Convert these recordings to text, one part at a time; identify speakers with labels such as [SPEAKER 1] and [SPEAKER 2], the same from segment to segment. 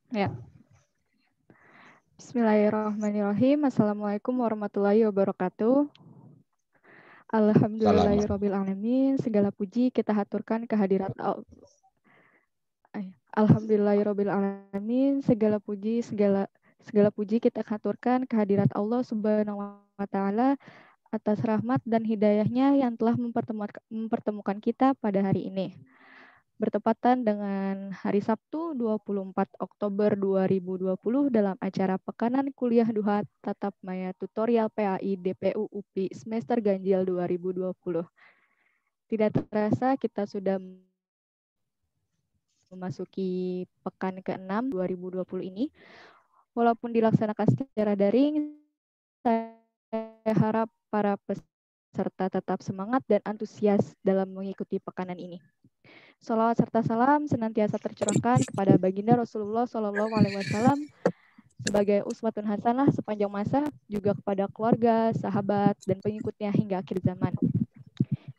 [SPEAKER 1] Ya. Bismillahirrahmanirrahim. Assalamualaikum warahmatullahi wabarakatuh. Alhamdulillahirrabbilalamin. Segala puji kita haturkan kehadirat Alhamdulillahirrabbilalamin. Segala puji kita haturkan kehadirat Allah Subhanahu wa taala atas rahmat dan hidayahnya yang telah mempertemukan kita pada hari ini. Bertepatan dengan hari Sabtu 24 Oktober 2020 dalam acara Pekanan Kuliah Duha Tatap Maya Tutorial PAI DPU UPI semester ganjil 2020. Tidak terasa kita sudah memasuki pekan ke-6 2020 ini. Walaupun dilaksanakan secara daring, saya harap para peserta tetap semangat dan antusias dalam mengikuti pekanan ini. Salawat serta salam senantiasa tercurahkan kepada baginda Rasulullah SAW sebagai uswatun hasanah sepanjang masa, juga kepada keluarga, sahabat, dan pengikutnya hingga akhir zaman.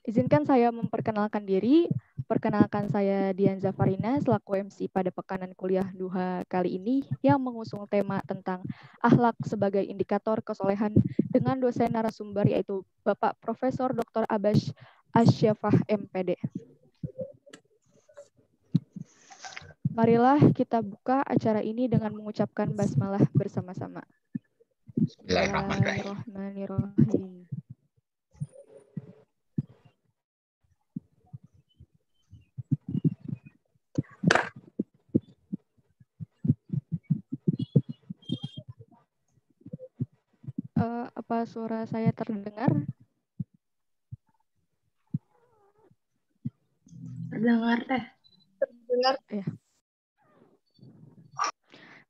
[SPEAKER 1] Izinkan saya memperkenalkan diri. Perkenalkan saya Dian Zafarina selaku MC pada Pekanan Kuliah Duha kali ini yang mengusung tema tentang akhlak sebagai indikator kesolehan dengan dosen narasumber yaitu Bapak Profesor Dr. Abbas Asyafah MPD. Marilah kita buka acara ini dengan mengucapkan basmalah bersama-sama. Bismillahirrahmanirrahim. Apa suara saya terdengar?
[SPEAKER 2] Terdengar teh.
[SPEAKER 1] Terdengar. Ya.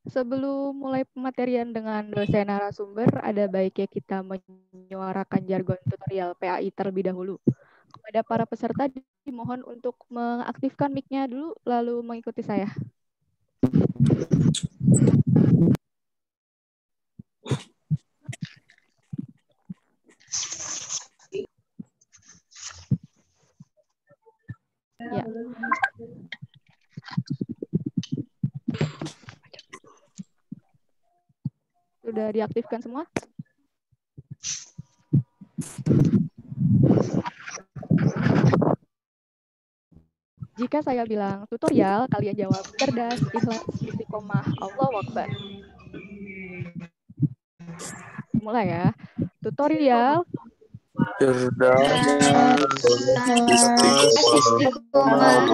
[SPEAKER 1] Sebelum mulai pematerian dengan dosen narasumber, ada baiknya kita menyuarakan jargon tutorial PAI terlebih dahulu. Kepada para peserta dimohon untuk mengaktifkan mic-nya dulu, lalu mengikuti saya. Ya. Sudah diaktifkan semua? Jika saya bilang tutorial, kalian jawab cerdas, ikhlas, istiqomah, Allahu Akbar. Mulai ya. Tutorial.
[SPEAKER 3] Cerdas, istiqomah,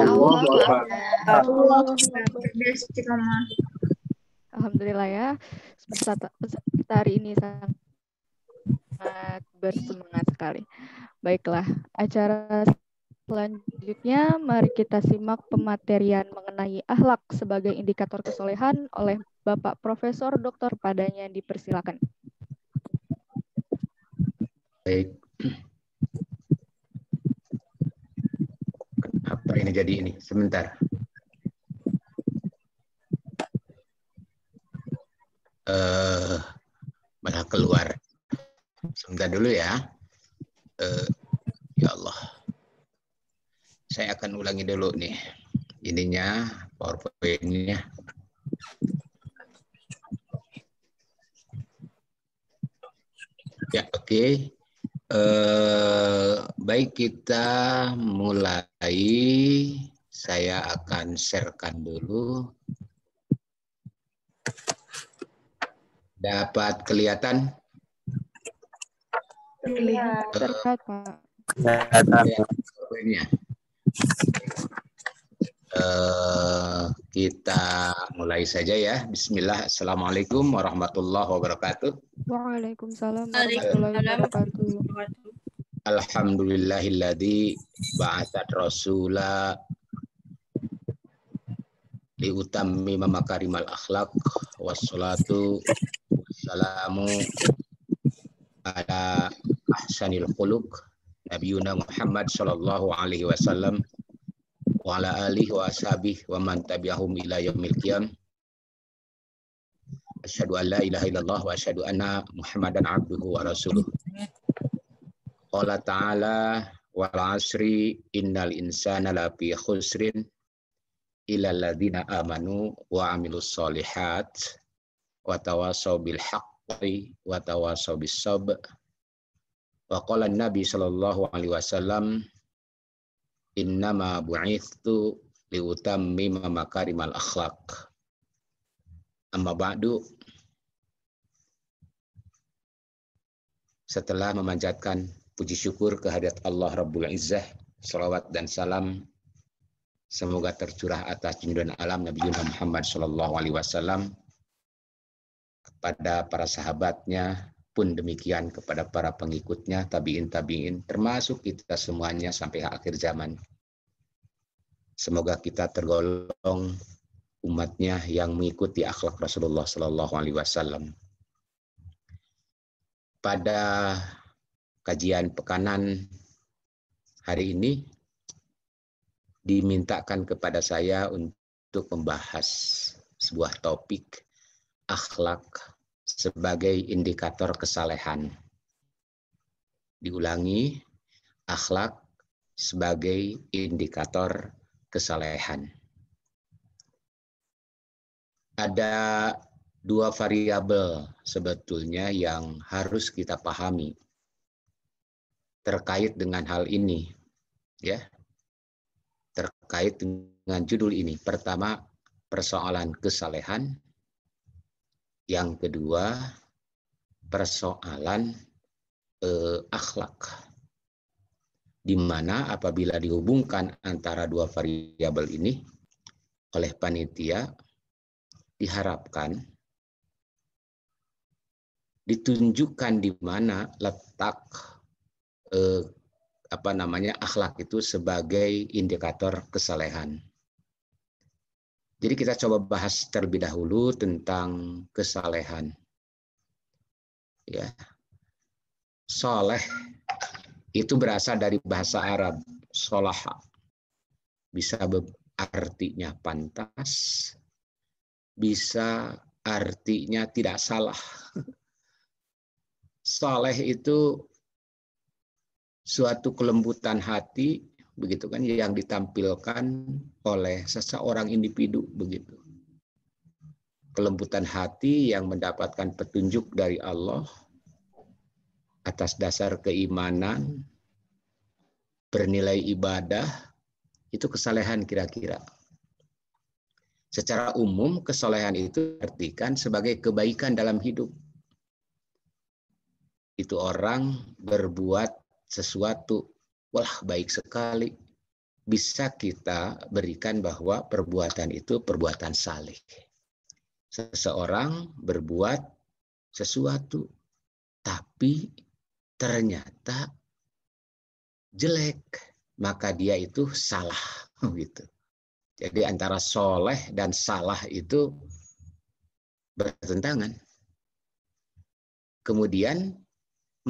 [SPEAKER 3] Allahu
[SPEAKER 2] Istiqomah.
[SPEAKER 1] Alhamdulillah ya. Peserta hari ini sangat bersemangat sekali. Baiklah, acara selanjutnya mari kita simak pematerian mengenai akhlak sebagai indikator kesolehan oleh Bapak Profesor Dr. Padanya, dipersilakan.
[SPEAKER 3] Baik. Apa ini jadi ini? Sebentar. Malah keluar. Sebentar dulu ya. Ya Allah. Saya akan ulangi dulu nih. Ininya, PowerPoint-nya. Ya, oke. Baik, kita mulai. Saya akan share-kan dulu. Dapat kelihatan?
[SPEAKER 1] Terlihat, Pak.
[SPEAKER 3] Kita mulai saja ya. Bismillah. Assalamualaikum warahmatullahi wabarakatuh.
[SPEAKER 1] Waalaikumsalam warahmatullahi wabarakatuh.
[SPEAKER 3] Alhamdulillahilladzi ba'atsat rasula liutammima makarimal akhlaq wassalatu wassalamu ala ahsanil khuluq nabiyuna Muhammad sallallahu alaihi wasallam wa ala alihi wa ashabihi wa man tabi'ahum ila yaumil qiyam. Asyhadu an la ilaha illallah wa asyhadu anna Muhammadan abduhu wa rasuluh. Qala ta'ala wal asri innal insana lafi khusrin ilal ladzina amanu wa amilus solihat wa tawasaw bil haqqi wa tawasaw bis sabr. Wa qala Nabi sallallahu alaihi wasallam, innama bu'ithtu liutammima makarimal akhlaq. Amma ba'du. Setelah memanjatkan puji syukur kehadirat Allah Rabbul Izzah, salawat dan salam semoga tercurah atas junjungan alam Nabi Muhammad sallallahu alaihi wasallam, kepada para sahabatnya, pun demikian kepada para pengikutnya, tabi'in, termasuk kita semuanya sampai akhir zaman. Semoga kita tergolong umatnya yang mengikuti akhlak Rasulullah sallallahu alaihi wasallam. Pada kajian pekanan hari ini dimintakan kepada saya untuk membahas sebuah topik akhlak sebagai indikator kesalehan. Diulangi, akhlak sebagai indikator kesalehan. Ada dua variabel sebetulnya yang harus kita pahami terkait dengan hal ini, ya. Terkait dengan judul ini. Pertama, persoalan kesalehan. Yang kedua, persoalan akhlak. Di mana apabila dihubungkan antara dua variabel ini oleh panitia, diharapkan ditunjukkan di mana letak akhlak itu sebagai indikator kesalehan. Jadi kita coba bahas terlebih dahulu tentang kesalehan. Ya. Soleh itu berasal dari bahasa Arab, solaha. Bisa artinya pantas, bisa artinya tidak salah. Soleh itu suatu kelembutan hati, begitu kan, yang ditampilkan oleh seseorang individu, begitu. Kelembutan hati yang mendapatkan petunjuk dari Allah atas dasar keimanan, bernilai ibadah, itu kesalehan kira-kira. Secara umum, kesalehan itu diartikan sebagai kebaikan dalam hidup. Itu orang berbuat sesuatu, wah baik sekali, bisa kita berikan bahwa perbuatan itu perbuatan saleh. Seseorang berbuat sesuatu, tapi ternyata jelek, maka dia itu salah. Gitu. Jadi antara soleh dan salah itu bertentangan. Kemudian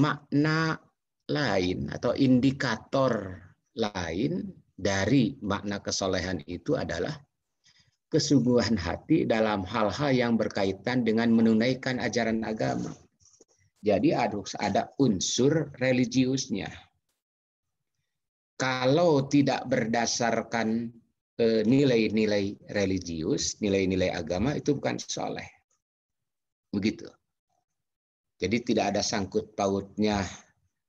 [SPEAKER 3] makna lain atau indikator lain dari makna kesolehan itu adalah kesungguhan hati dalam hal-hal yang berkaitan dengan menunaikan ajaran agama. Jadi ada unsur religiusnya. Kalau tidak berdasarkan nilai-nilai religius, nilai-nilai agama, itu bukan soleh. Begitu. Jadi tidak ada sangkut pautnya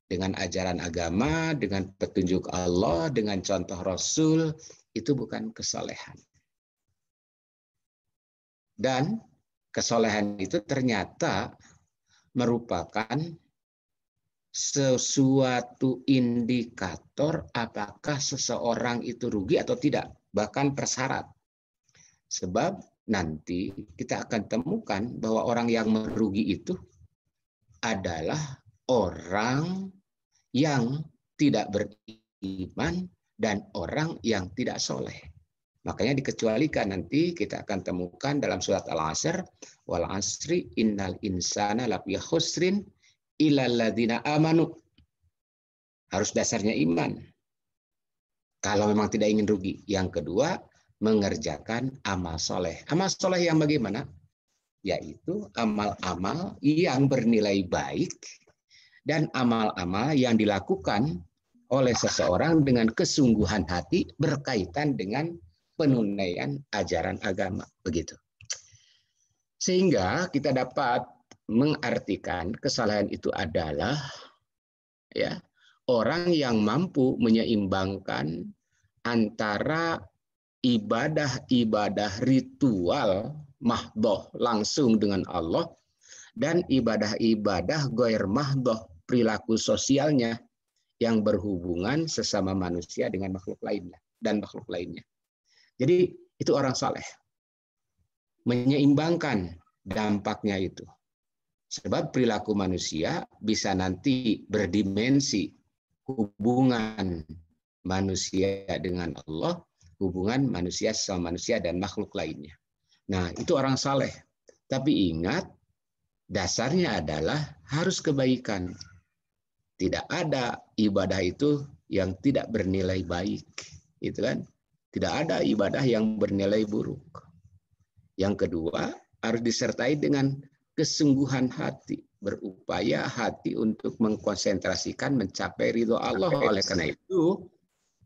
[SPEAKER 3] dengan ajaran agama, dengan petunjuk Allah, dengan contoh Rasul, itu bukan kesolehan. Dan kesolehan itu ternyata merupakan sesuatu indikator apakah seseorang itu rugi atau tidak, bahkan persyarat. Sebab nanti kita akan temukan bahwa orang yang merugi itu adalah orang yang tidak beriman dan orang yang tidak soleh. Makanya dikecualikan, nanti kita akan temukan dalam surat Al-Asr, wal asri innal insana lafi khusrin illal ladzina amanu. Harus dasarnya iman. Kalau memang tidak ingin rugi. Yang kedua, mengerjakan amal soleh. Amal soleh yang bagaimana? Yaitu amal-amal yang bernilai baik dan amal-amal yang dilakukan oleh seseorang dengan kesungguhan hati berkaitan dengan penunaian ajaran agama. Begitu. Sehingga kita dapat mengartikan kesalahan itu adalah ya orang yang mampu menyeimbangkan antara ibadah-ibadah ritual mahdoh langsung dengan Allah dan ibadah-ibadah ghair mahdoh perilaku sosialnya yang berhubungan sesama manusia dengan makhluk lainnya dan makhluk lainnya. Jadi itu orang saleh menyeimbangkan dampaknya itu. Sebab perilaku manusia bisa nanti berdimensi hubungan manusia dengan Allah, hubungan manusia sama manusia dan makhluk lainnya. Nah, itu orang saleh. Tapi ingat, dasarnya adalah harus kebaikan. Tidak ada ibadah itu yang tidak bernilai baik. Itu kan? Tidak ada ibadah yang bernilai buruk. Yang kedua, harus disertai dengan kesungguhan hati, berupaya hati untuk mengkonsentrasikan mencapai ridho Allah. Oleh karena itu,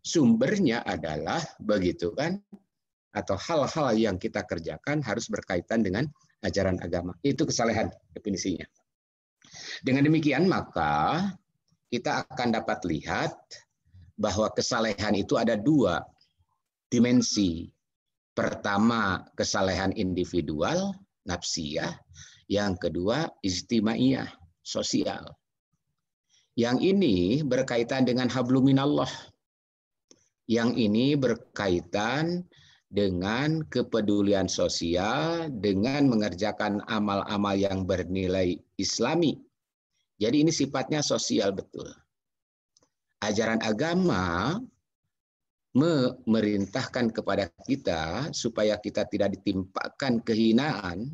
[SPEAKER 3] sumbernya adalah begitu kan, atau hal-hal yang kita kerjakan harus berkaitan dengan ajaran agama. Itu kesalehan definisinya. Dengan demikian maka kita akan dapat lihat bahwa kesalehan itu ada dua dimensi. Pertama, kesalehan individual, nafsiyah. Yang kedua, ijtimaiyah, sosial. Yang ini berkaitan dengan hablum minallah. Yang ini berkaitan dengan kepedulian sosial, dengan mengerjakan amal-amal yang bernilai islami. Jadi ini sifatnya sosial betul. Ajaran agama memerintahkan kepada kita supaya kita tidak ditimpakan kehinaan,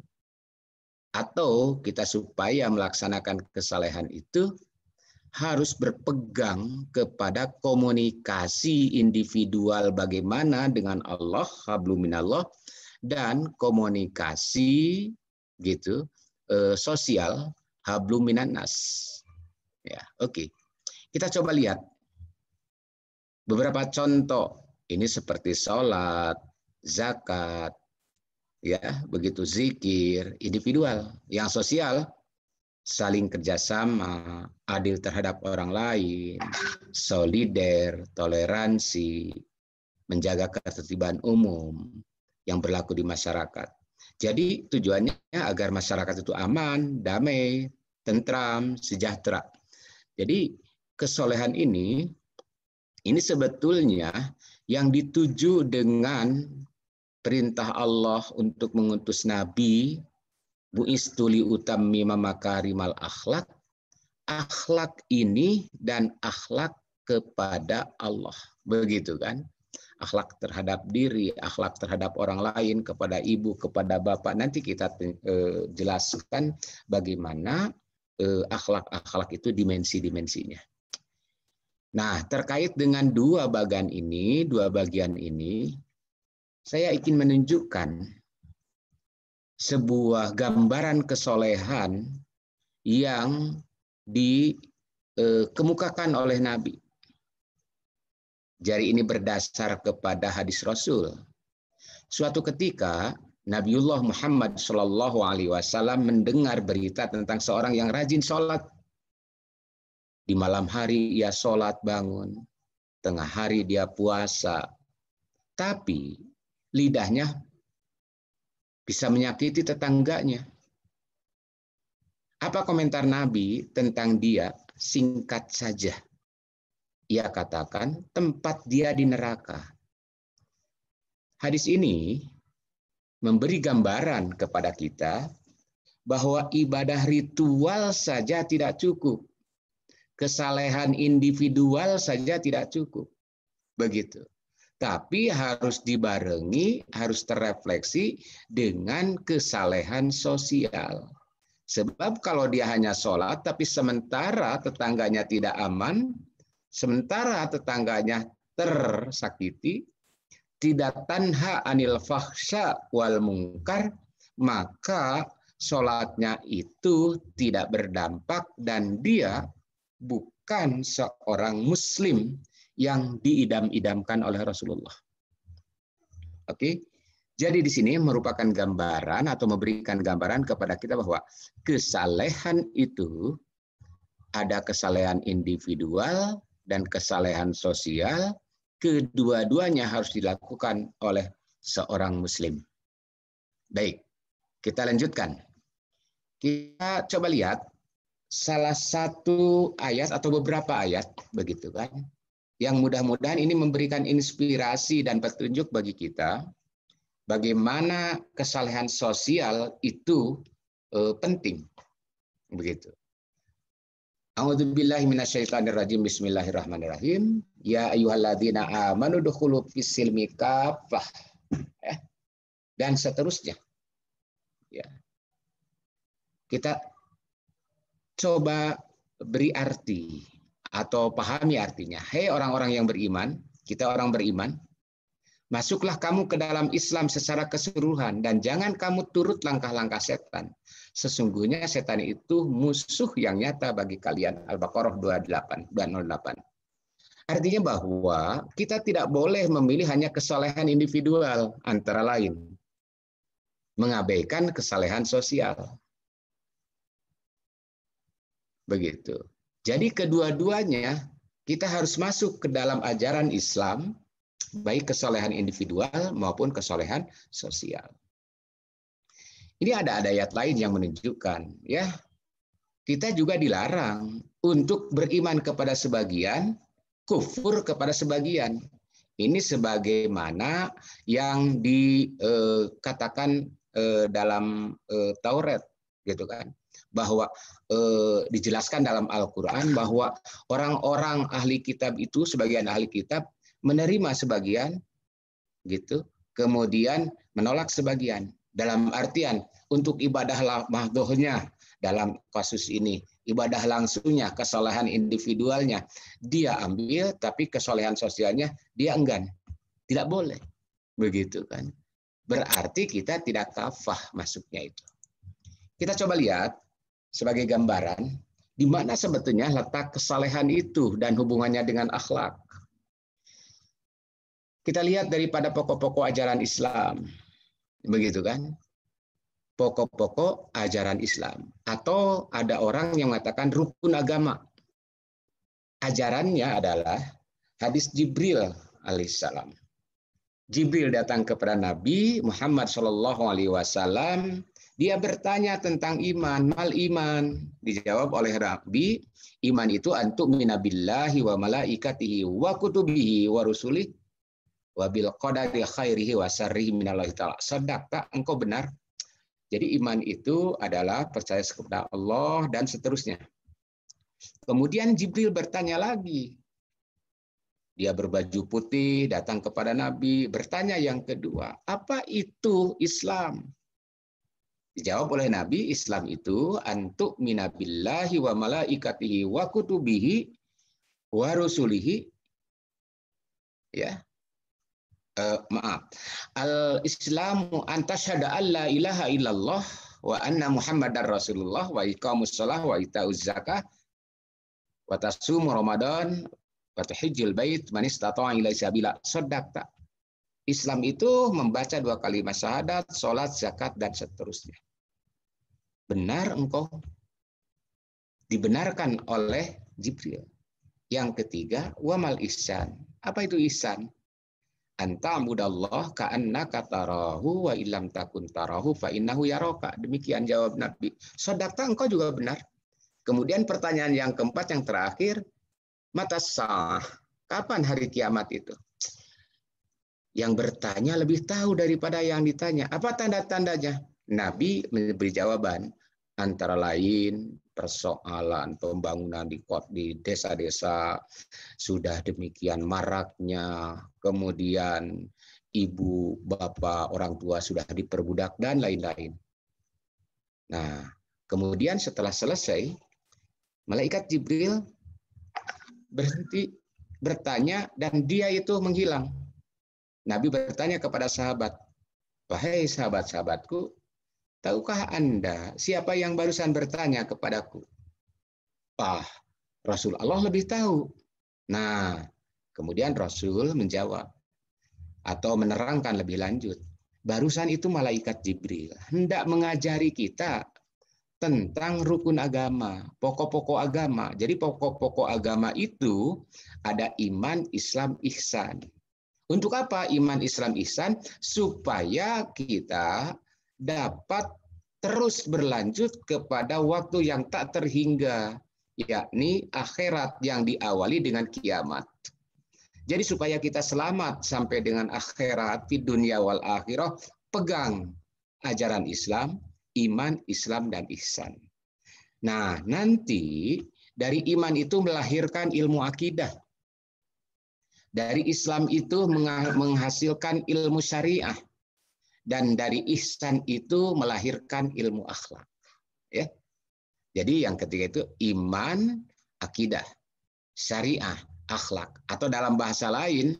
[SPEAKER 3] atau kita supaya melaksanakan kesalehan itu harus berpegang kepada komunikasi individual bagaimana dengan Allah, hablum minallah, dan komunikasi gitu sosial, hablum minannas. Ya, oke. Kita coba lihat beberapa contoh. Ini seperti sholat, zakat, ya, begitu zikir, individual. Yang sosial, saling kerjasama, adil terhadap orang lain, solider, toleransi, menjaga ketertiban umum yang berlaku di masyarakat. Jadi tujuannya agar masyarakat itu aman, damai, tentram, sejahtera. Jadi kesolehan ini sebetulnya yang dituju dengan perintah Allah untuk mengutus Nabi, bu'istuli utammima makarimal akhlak. Akhlak ini dan akhlak kepada Allah. Begitu kan? Akhlak terhadap diri, akhlak terhadap orang lain, kepada ibu, kepada bapak. Nanti kita jelaskan bagaimana akhlak-akhlak itu dimensi-dimensinya. Nah, terkait dengan dua bagian ini, saya ingin menunjukkan sebuah gambaran kesolehan yang dikemukakan oleh Nabi. Jadi ini berdasar kepada hadis Rasul. Suatu ketika Nabiullah Muhammad SAW mendengar berita tentang seorang yang rajin sholat. Di malam hari ia sholat bangun, tengah hari dia puasa. Tapi lidahnya bisa menyakiti tetangganya. Apa komentar Nabi tentang dia? Singkat saja. Ia katakan, tempat dia di neraka. Hadis ini memberi gambaran kepada kita bahwa ibadah ritual saja tidak cukup. Kesalehan individual saja tidak cukup. Begitu. Tapi harus dibarengi, harus terrefleksi dengan kesalehan sosial. Sebab kalau dia hanya sholat, tapi sementara tetangganya tidak aman, sementara tetangganya tersakiti, tidak tanha anil fahsya wal mungkar, maka sholatnya itu tidak berdampak dan dia bukan seorang muslim yang diidam-idamkan oleh Rasulullah. Oke. Jadi di sini merupakan gambaran atau memberikan gambaran kepada kita bahwa kesalehan itu ada kesalehan individual dan kesalehan sosial. Kedua-duanya harus dilakukan oleh seorang muslim. Baik, kita lanjutkan. Kita coba lihat salah satu ayat atau beberapa ayat, begitu kan, yang mudah-mudahan ini memberikan inspirasi dan petunjuk bagi kita bagaimana kesalehan sosial itu penting, begitu. A'udzubillahi minasyaitonirrajim. Bismillahirrahmanirrahim. Ya ayyuhalladzina amanu dukhulu fis-silmi kaffah. Dan seterusnya. Ya. Kita coba beri arti atau pahami artinya. Hei orang-orang yang beriman, kita orang beriman, masuklah kamu ke dalam Islam secara keseluruhan dan jangan kamu turut langkah-langkah setan. Sesungguhnya setan itu musuh yang nyata bagi kalian. Al-Baqarah 208. Artinya bahwa kita tidak boleh memilih hanya kesalehan individual antara lain. Mengabaikan kesalehan sosial. Begitu. Jadi kedua-duanya kita harus masuk ke dalam ajaran Islam, baik kesalehan individual maupun kesalehan sosial. Ini ada ayat lain yang menunjukkan, ya, kita juga dilarang untuk beriman kepada sebagian, kufur kepada sebagian. Ini sebagaimana yang dikatakan dalam Taurat, gitu kan, bahwa dijelaskan dalam Al-Quran bahwa orang-orang ahli kitab itu, sebagian ahli kitab menerima sebagian, gitu, kemudian menolak sebagian. Dalam artian untuk ibadah mahdhuhnya dalam kasus ini, ibadah langsungnya, kesalehan individualnya dia ambil, tapi kesalehan sosialnya dia enggan. Tidak boleh. Begitu kan. Berarti kita tidak kafah masuknya itu. Kita coba lihat sebagai gambaran di mana sebetulnya letak kesalehan itu dan hubungannya dengan akhlak. Kita lihat daripada pokok-pokok ajaran Islam. Begitu kan? Pokok-pokok ajaran Islam. Atau ada orang yang mengatakan rukun agama. Ajarannya adalah hadis Jibril alaihissalam. Jibril datang kepada Nabi Muhammad SAW. Dia bertanya tentang iman. Mal iman. Dijawab oleh Nabi, iman itu antuk minabillahi wa malaikatihi wa kutubihi wa rusulih wa bil qadari khairihi wa syarrihi minallahi ta'ala. Sadaqta, engkau benar. Jadi iman itu adalah percaya kepada Allah dan seterusnya. Kemudian Jibril bertanya lagi. Dia berbaju putih, datang kepada Nabi, bertanya yang kedua, apa itu Islam? Dijawab oleh Nabi, Islam itu antuk minabillahi wa malaikatihi wa kutubihi wa rusulihi. Ya. Al-Islamu antasyhada alla ilaha illallah wa anna Muhammadar Rasulullah wa iqamus shalah wa itauz zakah wa tasum Ramadan wa tahijjul bait man istata'a ilaihi sabila. Shadaqta. Islam itu membaca 2 kalimat syahadat, salat, zakat dan seterusnya. Benar engkau. Dibenarkan oleh Jibril. Yang ketiga, wamal ihsan. Apa itu ihsan? Anta'budallah ka'annaka tarahu wa illam takun tarahu fa innahu yaraka. Demikian jawab Nabi. Shadaqta, engkau juga benar. Kemudian pertanyaan yang keempat, yang terakhir, matasah. Kapan hari kiamat itu? Yang bertanya lebih tahu daripada yang ditanya. Apa tanda-tandanya? Nabi memberi jawaban. Antara lain persoalan pembangunan di desa-desa sudah demikian maraknya, kemudian ibu, bapak, orang tua sudah diperbudak dan lain-lain. Nah, kemudian setelah selesai, malaikat Jibril berhenti bertanya dan dia itu menghilang. Nabi bertanya kepada sahabat, wahai sahabat-sahabatku, tahukah Anda siapa yang barusan bertanya kepadaku? Rasulullah lebih tahu. Nah, kemudian Rasul menjawab, atau menerangkan lebih lanjut. Barusan itu malaikat Jibril hendak mengajari kita tentang rukun agama, pokok-pokok agama. Jadi pokok-pokok agama itu ada iman, Islam, ihsan. Untuk apa iman, Islam, ihsan? Supaya kita dapat terus berlanjut kepada waktu yang tak terhingga, yakni akhirat yang diawali dengan kiamat. Jadi supaya kita selamat sampai dengan akhirat di dunia wal akhirah, pegang ajaran Islam, iman, Islam, dan ihsan. Nah, nanti dari iman itu melahirkan ilmu akidah. Dari Islam itu menghasilkan ilmu syariah. Dan dari ihsan itu melahirkan ilmu akhlak. Ya. Jadi yang ketiga itu iman, akidah, syariah, akhlak. Atau dalam bahasa lain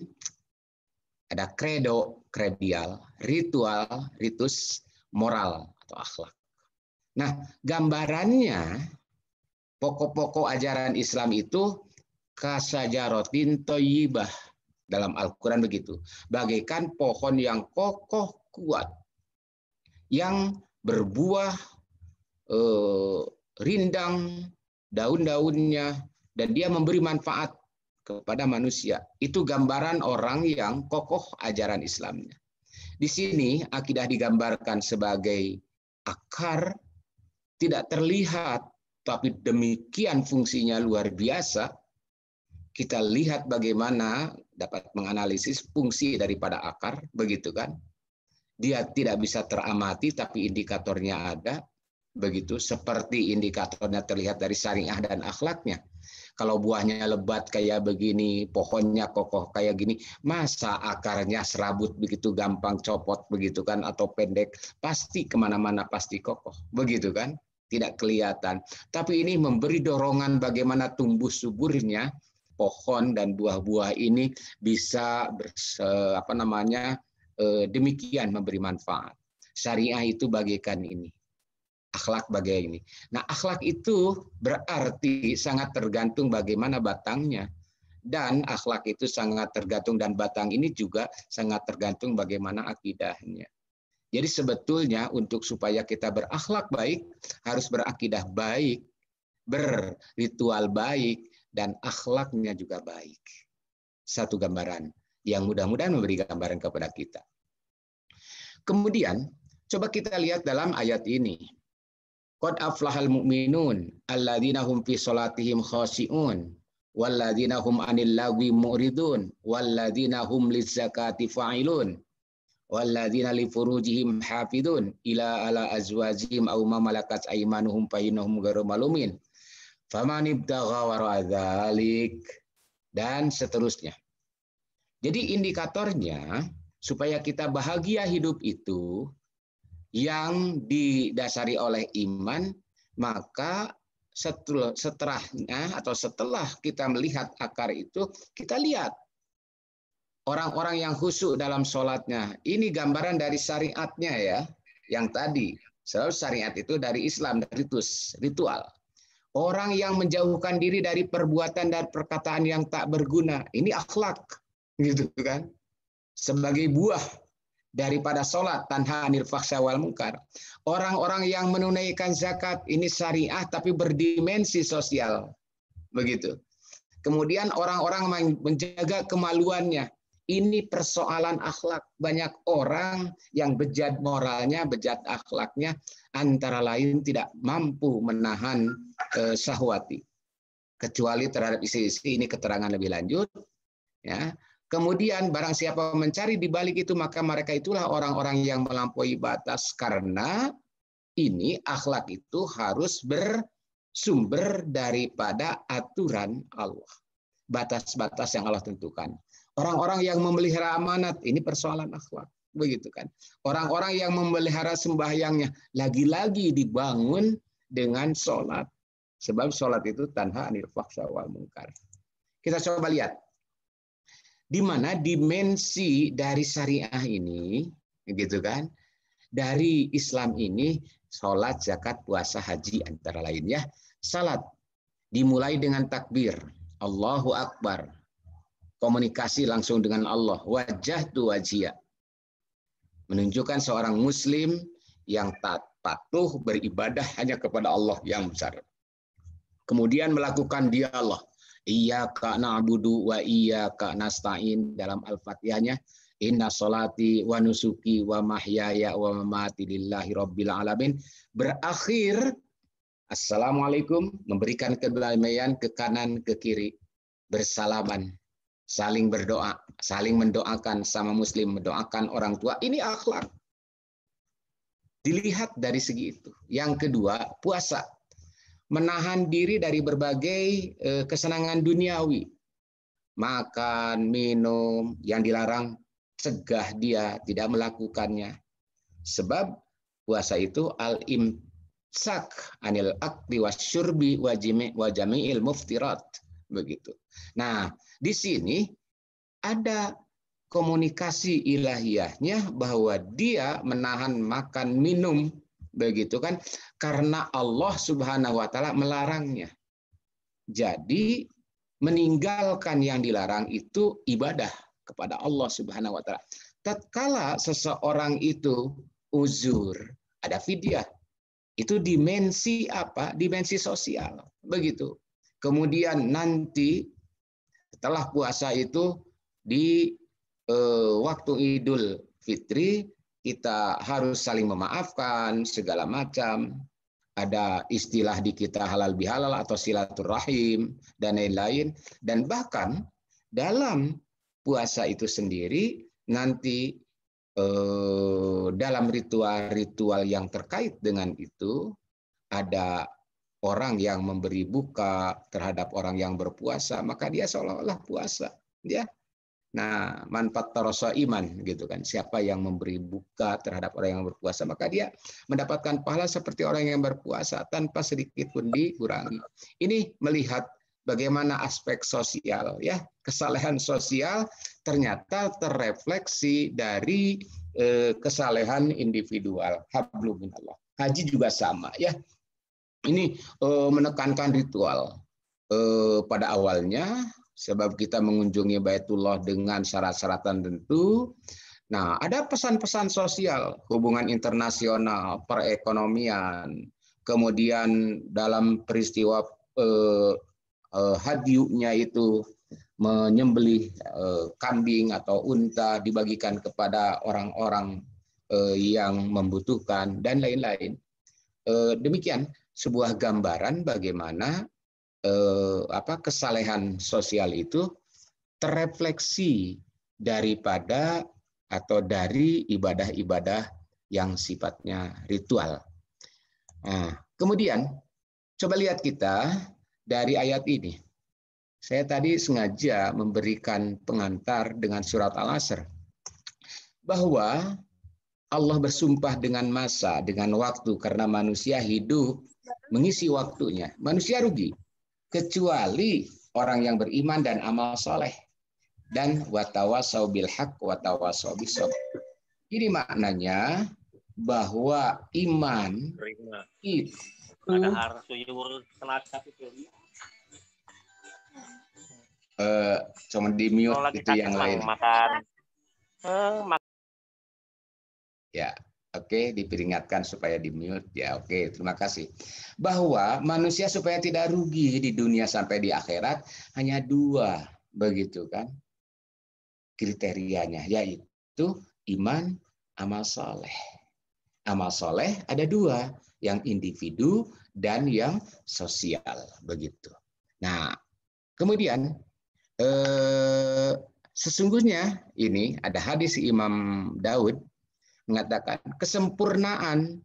[SPEAKER 3] ada credo, kredial, ritual, ritus, moral atau akhlak. Nah, gambarannya pokok-pokok ajaran Islam itu kasajaratin thayyibah. Dalam Al-Quran begitu. Bagaikan pohon yang kokoh kuat. Yang berbuah, rindang, daun-daunnya, dan dia memberi manfaat kepada manusia. Itu gambaran orang yang kokoh ajaran Islamnya. Di sini akidah digambarkan sebagai akar, tidak terlihat, tapi demikian fungsinya luar biasa. Kita lihat bagaimana dapat menganalisis fungsi daripada akar, begitu kan? Dia tidak bisa teramati, tapi indikatornya ada, begitu. Seperti indikatornya terlihat dari syariah dan akhlaknya. Kalau buahnya lebat kayak begini, pohonnya kokoh kayak gini, masa akarnya serabut begitu gampang copot begitu kan, atau pendek, pasti kemana-mana pasti kokoh, begitu kan? Tidak kelihatan. Tapi ini memberi dorongan bagaimana tumbuh suburnya pohon dan buah-buah ini bisa demikian memberi manfaat. Syariah itu bagaikan ini. Akhlak bagai ini. Nah, akhlak itu berarti sangat tergantung bagaimana batangnya. Dan akhlak itu sangat tergantung, dan batang ini juga sangat tergantung bagaimana akidahnya. Jadi sebetulnya untuk supaya kita berakhlak baik, harus berakidah baik, berritual baik, dan akhlaknya juga baik. Satu gambaran yang mudah-mudahan memberi gambaran kepada kita. Kemudian, coba kita lihat dalam ayat ini. Qad aflahal mu'minun alladzina hum fi sholatihim khashi'un walladzina hum 'anil lagwi mu'ridun walladzina hum lizzakati fa'ilun walladzina li furujihim hafidun ila ala azwajihim aw ma malakat aymanuhum fa innahum ghairu malumin faman ibtagha wara'a dzalik, dan seterusnya. Jadi indikatornya supaya kita bahagia hidup itu yang didasari oleh iman, maka setelahnya atau setelah kita melihat akar itu, kita lihat orang-orang yang khusyuk dalam sholatnya. Ini gambaran dari syariatnya ya, yang tadi. Sebab syariat itu dari Islam, dari ritual. Orang yang menjauhkan diri dari perbuatan dan perkataan yang tak berguna, ini akhlak, gitu kan? Sebagai buah daripada sholat, tanha anil fahsya wal munkar. Orang-orang yang menunaikan zakat, ini syariah tapi berdimensi sosial, begitu. Kemudian orang-orang menjaga kemaluannya, ini persoalan akhlak. Banyak orang yang bejat moralnya, bejat akhlaknya, antara lain tidak mampu menahan syahwati, kecuali terhadap istri-istri. Ini keterangan lebih lanjut. Ya. Kemudian barang siapa mencari di balik itu, maka mereka itulah orang-orang yang melampaui batas, karena ini akhlak itu harus bersumber daripada aturan Allah. Batas-batas yang Allah tentukan. Orang-orang yang memelihara amanat, ini persoalan akhlak, begitu kan? Orang-orang yang memelihara sembahyangnya, lagi-lagi dibangun dengan sholat. Sebab sholat itu tanha anil fahsya wal munkar. Kita coba lihat. Di mana dimensi dari syariah ini, gitu kan? Dari Islam ini, sholat, zakat, puasa, haji, antara lainnya. Salat dimulai dengan takbir, Allahu Akbar. komunikasi langsung dengan Allah. Wajah tu wajia. Menunjukkan seorang muslim yang taat patuh beribadah hanya kepada Allah yang besar. Kemudian melakukan dialog. Iyyaka na'budu wa iyyaka nasta'in dalam Al-Fatihahnya. Inna sholati wa nusuki wa mahyaya wa mamati lillahi rabbil alamin. Berakhir assalamualaikum, memberikan kedamaian ke kanan ke kiri, bersalaman, saling berdoa, saling mendoakan, sama muslim mendoakan orang tua. Ini akhlak. Dilihat dari segi itu. Yang kedua, puasa. Menahan diri dari berbagai kesenangan duniawi. Makan, minum, yang dilarang, cegah dia tidak melakukannya. Sebab puasa itu al-imsak anil akli wasyurbi wa jami'il muftirat. Begitu. Nah, di sini ada komunikasi ilahiyahnya bahwa dia menahan makan minum, begitu kan, karena Allah Subhanahu wa taala melarangnya. Jadi meninggalkan yang dilarang itu ibadah kepada Allah Subhanahu wa taala. Tatkala seseorang itu uzur, ada fidyah. Itu dimensi apa? Dimensi sosial, begitu. Kemudian nanti setelah puasa itu di waktu Idul Fitri kita harus saling memaafkan segala macam. Ada istilah di kita halal bihalal atau silaturahim dan lain-lain. Dan bahkan dalam puasa itu sendiri nanti dalam ritual-ritual yang terkait dengan itu ada orang yang memberi buka terhadap orang yang berpuasa, maka dia seolah-olah puasa, ya. Nah, manfaat tarosa iman gitu kan. Siapa yang memberi buka terhadap orang yang berpuasa, maka dia mendapatkan pahala seperti orang yang berpuasa tanpa sedikit pun dikurangi. Ini melihat bagaimana aspek sosial, ya. Kesalehan sosial ternyata terrefleksi dari kesalehan individual. Hablum minallah. Haji juga sama, ya. Ini menekankan ritual. Pada awalnya sebab kita mengunjungi Baitullah dengan syarat-syarat tertentu. Nah, ada pesan-pesan sosial, hubungan internasional, perekonomian, kemudian dalam peristiwa hadyunya itu menyembelih kambing atau unta dibagikan kepada orang-orang yang membutuhkan dan lain-lain. Demikian sebuah gambaran bagaimana kesalehan sosial itu terrefleksi daripada atau dari ibadah-ibadah yang sifatnya ritual. Nah, kemudian coba lihat kita dari ayat ini. Saya tadi sengaja memberikan pengantar dengan surat Al-Asr bahwa Allah bersumpah dengan masa, dengan waktu, karena manusia hidup mengisi waktunya. Manusia rugi kecuali orang yang beriman dan amal soleh, dan watawasau bil haq watawasau bisabr. Ini maknanya bahwa iman itu cuma di mute itu yang lain. Ya, oke, diperingatkan supaya di mute. Ya, oke, terima kasih. Bahwa manusia supaya tidak rugi di dunia sampai di akhirat hanya dua, begitu kan? Kriterianya, yaitu iman, amal soleh. Amal soleh ada dua, yang individu dan yang sosial, begitu. Nah, kemudian sesungguhnya ini ada hadis Imam Daud mengatakan kesempurnaan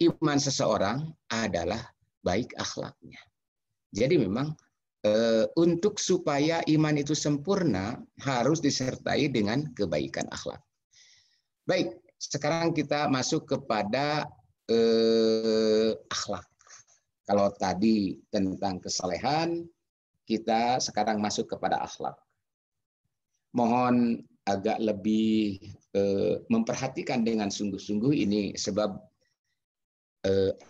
[SPEAKER 3] iman seseorang adalah baik akhlaknya. Jadi memang untuk supaya iman itu sempurna harus disertai dengan kebaikan akhlak. Baik, sekarang kita masuk kepada akhlak. Kalau tadi tentang kesalehan, kita sekarang masuk kepada akhlak. Mohon agak lebih memperhatikan dengan sungguh-sungguh ini sebab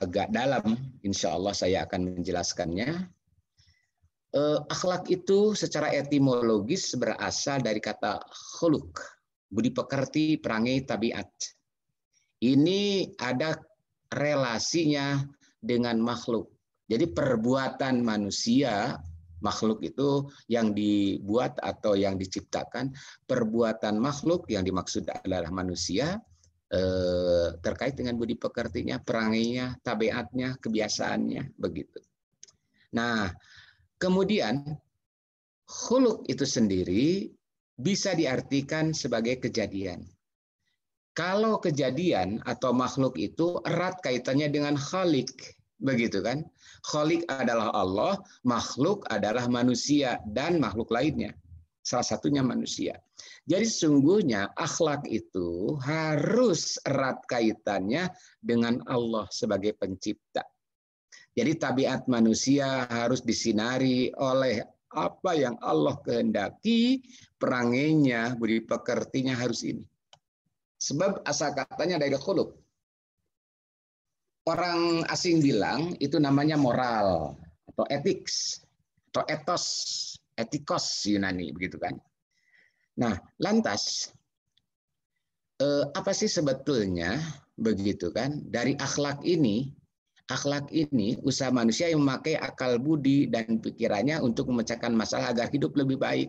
[SPEAKER 3] agak dalam, insya Allah saya akan menjelaskannya. Akhlak itu secara etimologis berasal dari kata khuluq, budi pekerti, perangai, tabiat. Ini ada relasinya dengan makhluk. Jadi perbuatan manusia, makhluk itu yang dibuat atau yang diciptakan, perbuatan makhluk yang dimaksud adalah manusia, terkait dengan budi pekertinya, perangainya, tabiatnya, kebiasaannya, begitu. Nah, kemudian khuluq itu sendiri bisa diartikan sebagai kejadian. Kalau kejadian atau makhluk itu erat kaitannya dengan khalik, begitu kan? Khalik adalah Allah, makhluk adalah manusia dan makhluk lainnya. Salah satunya manusia. Jadi sesungguhnya akhlak itu harus erat kaitannya dengan Allah sebagai pencipta. Jadi tabiat manusia harus disinari oleh apa yang Allah kehendaki, perangainya, budi pekertinya harus ini. Sebab asal katanya dari khuluq. Orang asing bilang itu namanya moral atau ethics atau ethos, etikos Yunani, begitu kan. Nah, lantas apa sih sebetulnya begitu kan dari akhlak ini? Akhlak ini usaha manusia yang memakai akal budi dan pikirannya untuk memecahkan masalah agar hidup lebih baik.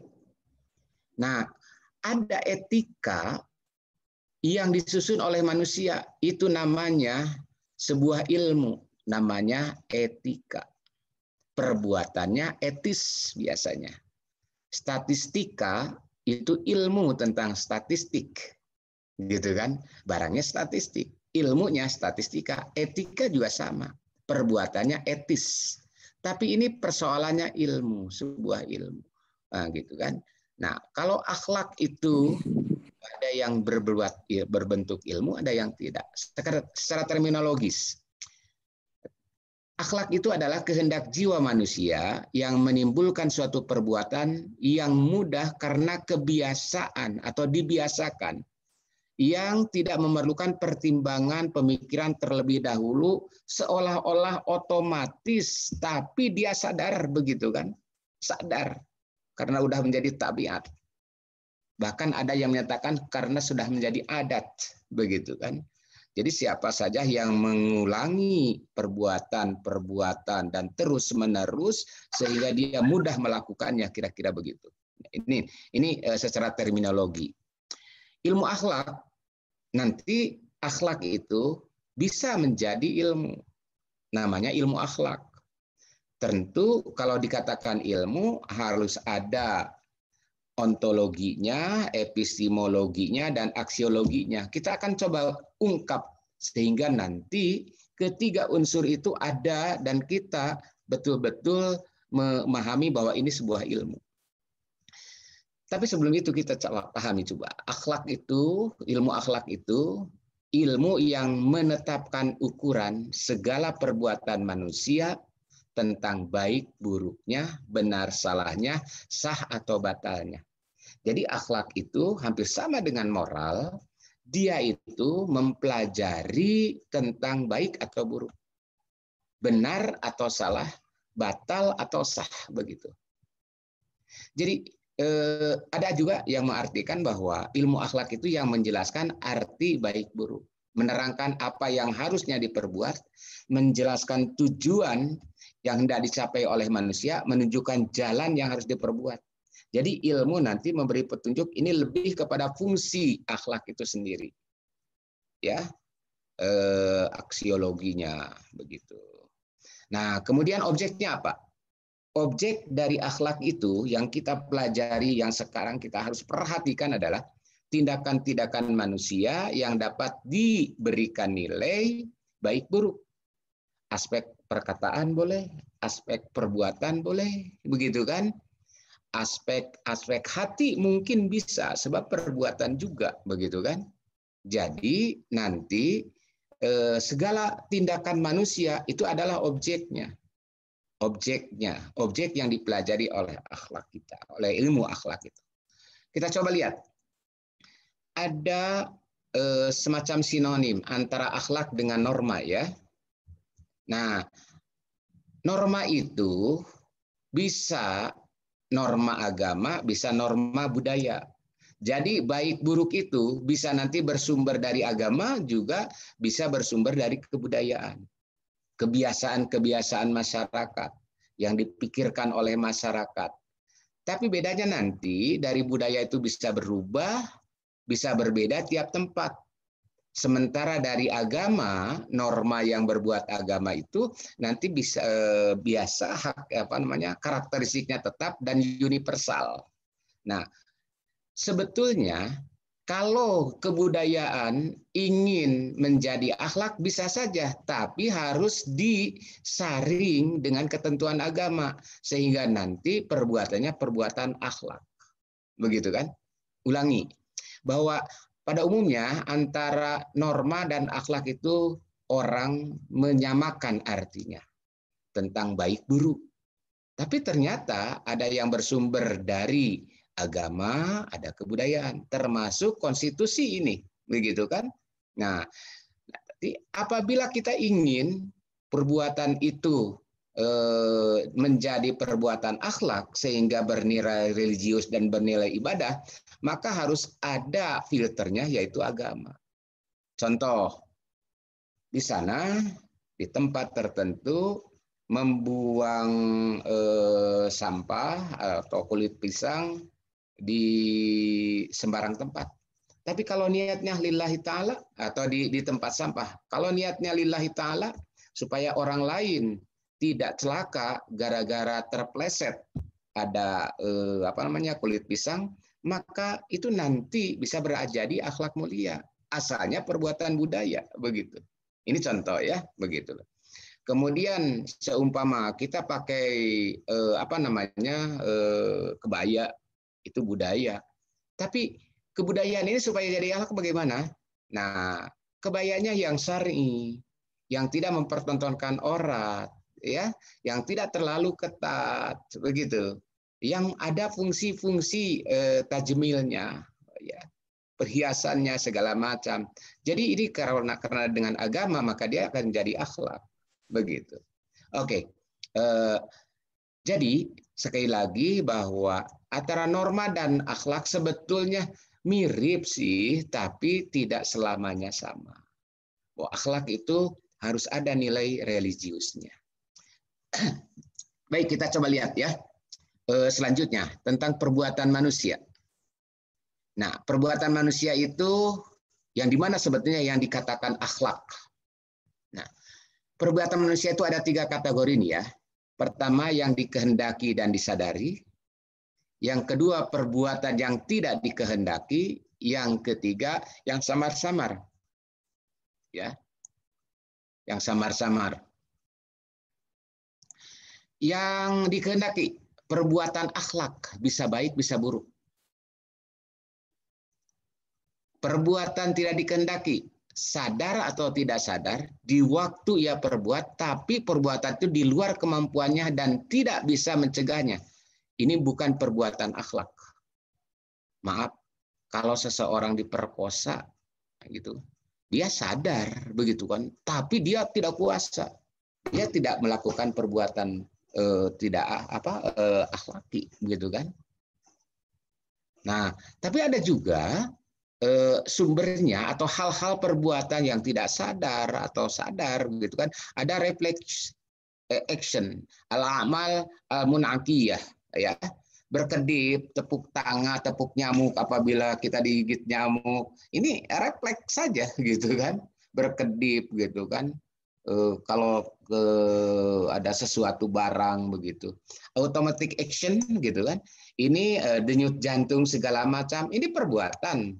[SPEAKER 3] Nah, ada etika yang disusun oleh manusia, itu namanya sebuah ilmu, namanya etika. Perbuatannya etis biasanya. Statistika itu ilmu tentang statistik, gitu kan? Barangnya statistik, ilmunya statistika, etika juga sama. Perbuatannya etis. Tapi ini persoalannya ilmu, sebuah ilmu. Nah, gitu kan? Nah, kalau akhlak itu ada yang berbentuk ilmu, ada yang tidak. Secara terminologis, akhlak itu adalah kehendak jiwa manusia yang menimbulkan suatu perbuatan yang mudah karena kebiasaan atau dibiasakan, yang tidak memerlukan pertimbangan pemikiran terlebih dahulu, seolah-olah otomatis, tapi dia sadar begitu kan? Sadar, karena udah menjadi tabiat. Bahkan ada yang menyatakan karena sudah menjadi adat, begitu kan. Jadi siapa saja yang mengulangi perbuatan-perbuatan dan terus-menerus sehingga dia mudah melakukannya, kira-kira begitu. Ini secara terminologi. Ilmu akhlak, nanti akhlak itu bisa menjadi ilmu. Namanya ilmu akhlak. Tentu kalau dikatakan ilmu harus ada ontologinya, epistemologinya, dan aksiologinya. Kita akan coba ungkap sehingga nanti ketiga unsur itu ada dan kita betul-betul memahami bahwa ini sebuah ilmu. Tapi sebelum itu kita pahami coba. Akhlak itu, ilmu akhlak itu, ilmu yang menetapkan ukuran segala perbuatan manusia tentang baik buruknya, benar salahnya, sah atau batalnya. Jadi akhlak itu hampir sama dengan moral, dia itu mempelajari tentang baik atau buruk, benar atau salah, batal atau sah, begitu. Jadi ada juga yang mengartikan bahwa ilmu akhlak itu yang menjelaskan arti baik buruk, menerangkan apa yang harusnya diperbuat, menjelaskan tujuan yang hendak dicapai oleh manusia, menunjukkan jalan yang harus diperbuat. Jadi ilmu nanti memberi petunjuk ini lebih kepada fungsi akhlak itu sendiri, ya, aksiologinya begitu. Nah, kemudian objeknya apa? Objek dari akhlak itu yang kita pelajari, yang sekarang kita harus perhatikan adalah tindakan-tindakan manusia yang dapat diberikan nilai baik buruk. Aspek perkataan boleh, aspek perbuatan boleh, begitu kan? Aspek hati mungkin bisa, sebab perbuatan juga, begitu kan? Jadi nanti segala tindakan manusia itu adalah objeknya. Objek yang dipelajari oleh akhlak kita, oleh ilmu akhlak itu. Kita coba lihat. Ada semacam sinonim antara akhlak dengan norma, ya. Nah, norma itu bisa norma agama, bisa norma budaya. Jadi baik buruk itu bisa nanti bersumber dari agama, juga bisa bersumber dari kebudayaan. Kebiasaan-kebiasaan masyarakat yang dipikirkan oleh masyarakat. Tapi bedanya nanti dari budaya itu bisa berubah, bisa berbeda tiap tempat. Sementara dari agama, norma yang berbuat agama itu nanti bisa biasa karakteristiknya tetap dan universal. Nah, sebetulnya kalau kebudayaan ingin menjadi akhlak bisa saja, tapi harus disaring dengan ketentuan agama sehingga nanti perbuatannya perbuatan akhlak. Begitu kan? Ulangi bahwa pada umumnya antara norma dan akhlak itu orang menyamakan artinya tentang baik buruk. Tapi ternyata ada yang bersumber dari agama, ada kebudayaan, termasuk konstitusi ini, begitu kan? Nah, apabila kita ingin perbuatan itu menjadi perbuatan akhlak sehingga bernilai religius dan bernilai ibadah, maka harus ada filternya yaitu agama. Contoh, di sana di tempat tertentu membuang sampah atau kulit pisang di sembarang tempat. Tapi kalau niatnya lillahi ta'ala atau di tempat sampah, kalau niatnya lillahi ta'ala supaya orang lain tidak celaka gara-gara terpleset ada kulit pisang, maka itu nanti bisa jadi akhlak mulia. Asalnya perbuatan budaya, begitu. Ini contoh ya, begitu. Kemudian seumpama kita pakai kebaya, itu budaya. Tapi kebudayaan ini supaya jadi akhlak bagaimana? Nah, kebayanya yang syar'i, yang tidak mempertontonkan aurat, ya, yang tidak terlalu ketat, begitu. Yang ada fungsi-fungsi tajmilnya, ya, perhiasannya segala macam. Jadi ini karena dengan agama maka dia akan jadi akhlak, begitu. Oke. Jadi sekali lagi bahwa antara norma dan akhlak sebetulnya mirip sih, tapi tidak selamanya sama. Bahwa akhlak itu harus ada nilai religiusnya. Baik, kita coba lihat ya. Selanjutnya tentang perbuatan manusia. Nah, perbuatan manusia itu yang dimana sebetulnya yang dikatakan akhlak. Nah, perbuatan manusia itu ada 3 kategori nih ya. Pertama yang dikehendaki dan disadari. Yang kedua perbuatan yang tidak dikehendaki. Yang ketiga yang samar-samar. Ya. Yang samar-samar. Yang dikehendaki, perbuatan akhlak, bisa baik, bisa buruk. Perbuatan tidak dikehendaki, sadar atau tidak sadar, di waktu ia perbuat, tapi perbuatan itu di luar kemampuannya dan tidak bisa mencegahnya. Ini bukan perbuatan akhlak. Maaf, kalau seseorang diperkosa, gitu, dia sadar, begitu kan, tapi dia tidak kuasa. Dia tidak melakukan perbuatan akhlaki, begitu kan? Nah, tapi ada juga sumbernya atau hal-hal perbuatan yang tidak sadar atau sadar, begitu kan? Ada reflex action, al-amal al-munakiyah, ya, berkedip, tepuk tangan, tepuk nyamuk apabila kita digigit nyamuk. Ini refleks saja, gitu kan? Berkedip, gitu kan? Kalau ada sesuatu barang begitu, automatic action gitu kan, ini denyut jantung segala macam, ini perbuatan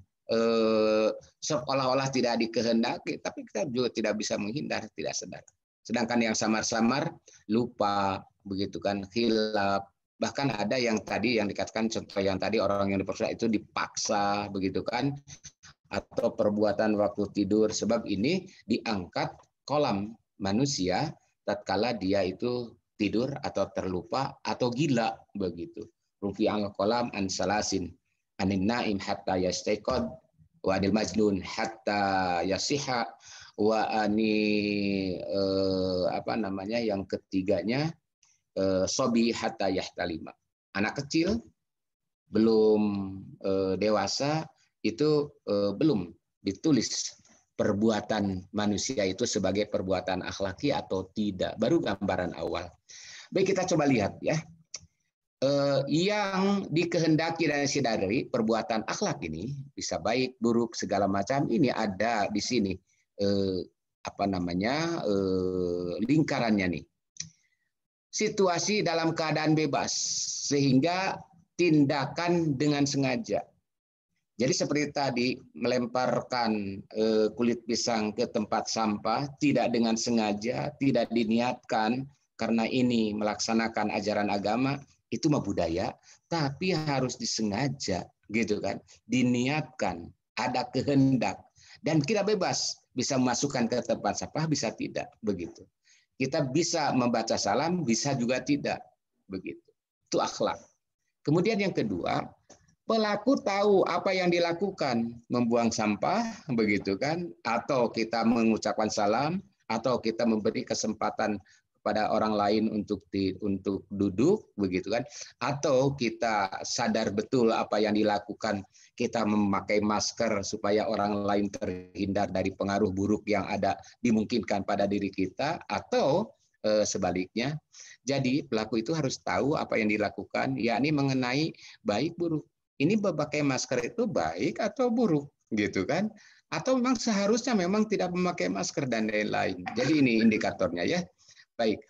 [SPEAKER 3] seolah-olah tidak dikehendaki, tapi kita juga tidak bisa menghindar, tidak sadar. Sedangkan yang samar-samar lupa begitu kan, khilaf, bahkan ada yang tadi yang dikatakan contoh yang tadi orang yang diperkosa itu dipaksa begitu kan, atau perbuatan waktu tidur, sebab ini diangkat kolam manusia tatkala dia itu tidur atau terlupa atau gila begitu. Rufi'al kolam an salasin anin naim hatta yastaiqad wa anil majnun hatta yasiha wa ani yang ketiganya sobi hatta yahtalima. Anak kecil belum dewasa itu belum ditulis perbuatan manusia itu sebagai perbuatan akhlaki atau tidak. Baru gambaran awal. Baik, kita coba lihat ya. Yang dikehendaki dan disadari perbuatan akhlak ini bisa baik, buruk, segala macam ini ada di sini. Lingkarannya nih. Situasi dalam keadaan bebas sehingga tindakan dengan sengaja. Jadi seperti tadi melemparkan kulit pisang ke tempat sampah tidak dengan sengaja, tidak diniatkan karena ini melaksanakan ajaran agama, itu mah budaya, tapi harus disengaja gitu kan, diniatkan, ada kehendak dan kita bebas bisa memasukkan ke tempat sampah, bisa tidak begitu. Kita bisa membaca salam, bisa juga tidak. Begitu. Itu akhlak. Kemudian yang kedua, pelaku tahu apa yang dilakukan. Membuang sampah, begitu kan? Atau kita mengucapkan salam, atau kita memberi kesempatan kepada orang lain untuk duduk, begitu kan? Atau kita sadar betul apa yang dilakukan, kita memakai masker supaya orang lain terhindar dari pengaruh buruk yang ada dimungkinkan pada diri kita, atau sebaliknya. Jadi pelaku itu harus tahu apa yang dilakukan, yakni mengenai baik buruk. Ini memakai masker itu baik atau buruk, gitu kan? Atau memang seharusnya memang tidak memakai masker dan lain-lain. Jadi ini indikatornya ya. Baik,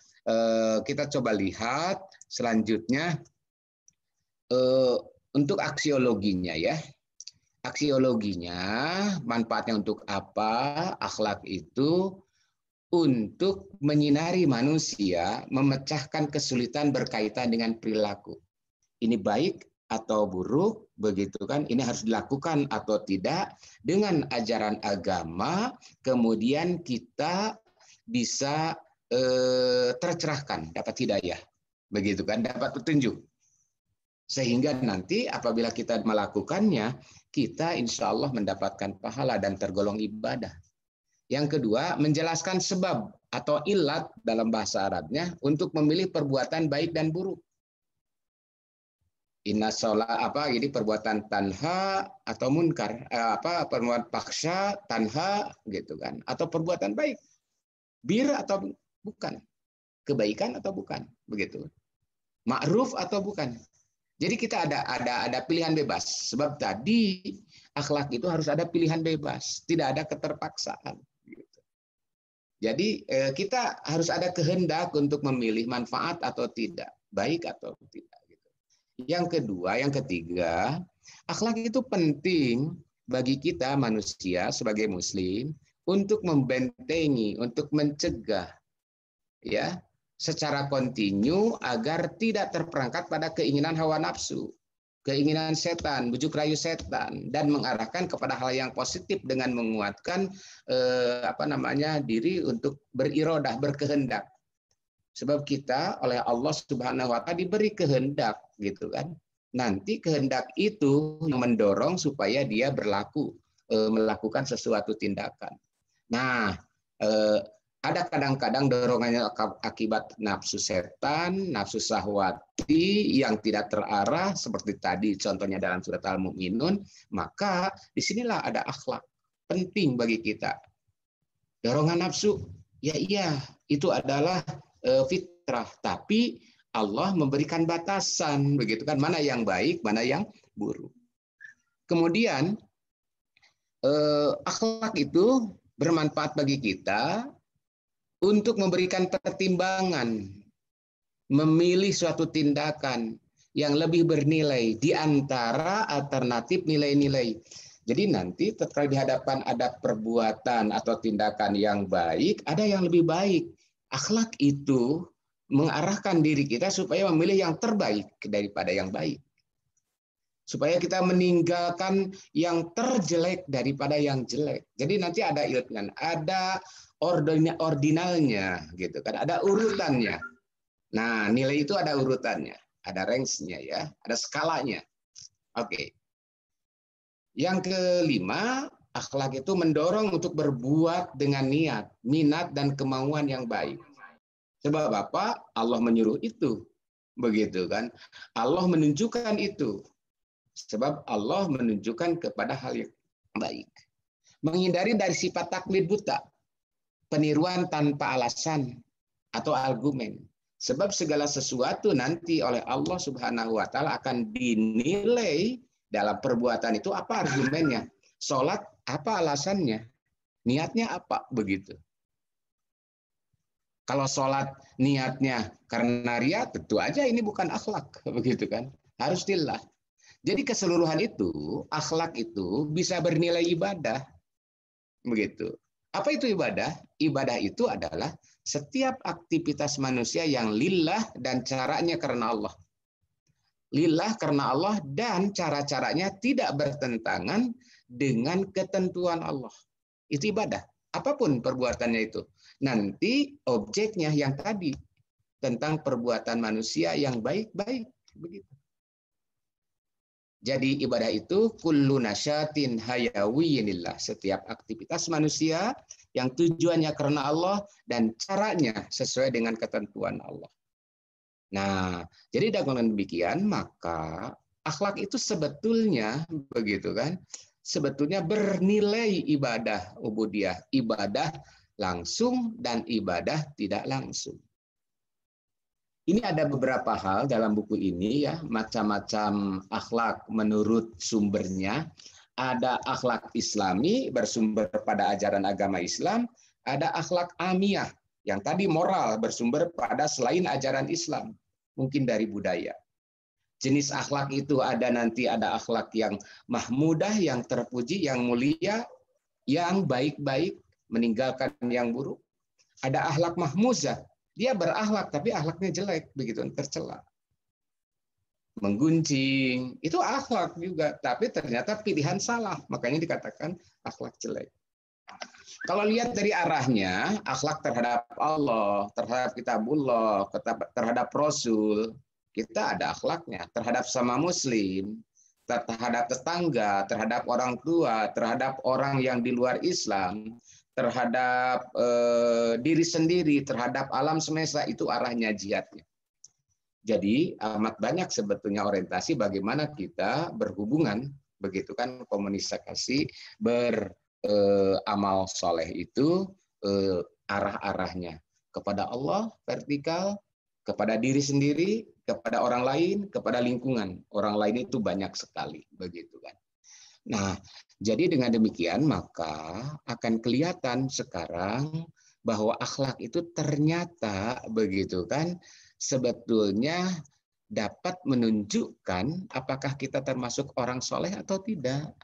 [SPEAKER 3] kita coba lihat selanjutnya untuk aksiologinya ya. Aksiologinya, manfaatnya untuk apa? Akhlak itu untuk menyinari manusia, memecahkan kesulitan berkaitan dengan perilaku. Ini baik atau buruk, begitu kan? Ini harus dilakukan atau tidak dengan ajaran agama. Kemudian kita bisa tercerahkan, dapat hidayah, begitu kan, dapat petunjuk, sehingga nanti apabila kita melakukannya, kita insya Allah mendapatkan pahala dan tergolong ibadah. Yang kedua, menjelaskan sebab atau ilat dalam bahasa Arabnya untuk memilih perbuatan baik dan buruk. Inna sholat jadi perbuatan tanha atau munkar, perbuatan paksa tanha, gitu kan, atau perbuatan baik, bir atau bukan, kebaikan atau bukan, begitu, ma'ruf atau bukan. Jadi kita ada pilihan bebas. Sebab tadi akhlak itu harus ada pilihan bebas, tidak ada keterpaksaan. Gitu. Jadi kita harus ada kehendak untuk memilih manfaat atau tidak, baik atau tidak. Gitu. Yang kedua, yang ketiga, akhlak itu penting bagi kita manusia sebagai Muslim untuk membentengi, untuk mencegah, ya, secara kontinu agar tidak terperangkap pada keinginan hawa nafsu, keinginan setan, bujuk rayu setan, dan mengarahkan kepada hal yang positif dengan menguatkan diri untuk berirodah, berkehendak. Sebab kita oleh Allah Subhanahu wa taala diberi kehendak, gitu kan. Nanti kehendak itu mendorong supaya dia melakukan sesuatu tindakan. Nah, ada kadang-kadang dorongannya akibat nafsu setan, nafsu syahwati yang tidak terarah, seperti tadi contohnya dalam surat Al-Mu'minun, maka disinilah ada akhlak penting bagi kita. Dorongan nafsu, ya iya, itu adalah fitrah, tapi Allah memberikan batasan, begitu kan, mana yang baik, mana yang buruk. Kemudian akhlak itu bermanfaat bagi kita untuk memberikan pertimbangan, memilih suatu tindakan yang lebih bernilai di antara alternatif nilai-nilai. Jadi nanti ketika di hadapan ada perbuatan atau tindakan yang baik, ada yang lebih baik. Akhlak itu mengarahkan diri kita supaya memilih yang terbaik daripada yang baik. Supaya kita meninggalkan yang terjelek daripada yang jelek. Jadi nanti ada ilmunya, ada ordinalnya, gitu kan, ada urutannya. Nah, nilai itu ada urutannya, ada range-nya ya, ada skalanya. Oke. Yang kelima, akhlak itu mendorong untuk berbuat dengan niat, minat dan kemauan yang baik. Sebab apa? Allah menyuruh itu. Begitu kan? Allah menunjukkan itu. Sebab Allah menunjukkan kepada hal yang baik. Menghindari dari sifat taklid buta. Peniruan tanpa alasan atau argumen. Sebab segala sesuatu nanti oleh Allah Subhanahu wa taala akan dinilai dalam perbuatan itu apa argumennya. Salat apa alasannya? Niatnya apa? Begitu. Kalau sholat niatnya karena ria, tentu aja ini bukan akhlak, begitu kan? Harus lillah. Jadi keseluruhan itu, akhlak itu bisa bernilai ibadah, begitu. Apa itu ibadah? Ibadah itu adalah setiap aktivitas manusia yang lillah dan caranya karena Allah. Lillah karena Allah dan cara-caranya tidak bertentangan dengan ketentuan Allah. Itu ibadah. Apapun perbuatannya itu. Nanti objeknya yang tadi tentang perbuatan manusia yang baik-baik, begitu. Jadi ibadah itu kullu nasyatin hayawiyinillah, setiap aktivitas manusia yang tujuannya karena Allah dan caranya sesuai dengan ketentuan Allah. Nah, jadi dengan demikian maka akhlak itu sebetulnya begitu kan? Sebetulnya bernilai ibadah ubudiyah, ibadah langsung dan ibadah tidak langsung. Ini ada beberapa hal dalam buku ini ya, macam-macam akhlak menurut sumbernya. Ada akhlak Islami bersumber pada ajaran agama Islam, ada akhlak amiyah yang tadi moral bersumber pada selain ajaran Islam, mungkin dari budaya. Jenis akhlak itu ada akhlak yang mahmudah, yang terpuji, yang mulia, yang baik-baik, meninggalkan yang buruk. Ada akhlak mahmuzah, dia berakhlak tapi akhlaknya jelek, begitu, tercela. Menggunjing, itu akhlak juga, tapi ternyata pilihan salah, makanya dikatakan akhlak jelek. Kalau lihat dari arahnya, akhlak terhadap Allah, terhadap kitabullah, terhadap Rasul, kita ada akhlaknya terhadap sama muslim, terhadap tetangga, terhadap orang tua, terhadap orang yang di luar Islam, terhadap diri sendiri, terhadap alam semesta, itu arahnya jihadnya. Jadi amat banyak sebetulnya orientasi bagaimana kita berhubungan, begitu kan, komunikasi beramal soleh itu arah-arahnya kepada Allah vertikal, kepada diri sendiri, kepada orang lain, kepada lingkungan. Orang lain itu banyak sekali, begitu kan. Nah, jadi dengan demikian maka akan kelihatan sekarang bahwa akhlak itu ternyata begitu kan sebetulnya dapat menunjukkan apakah kita termasuk orang soleh atau tidak.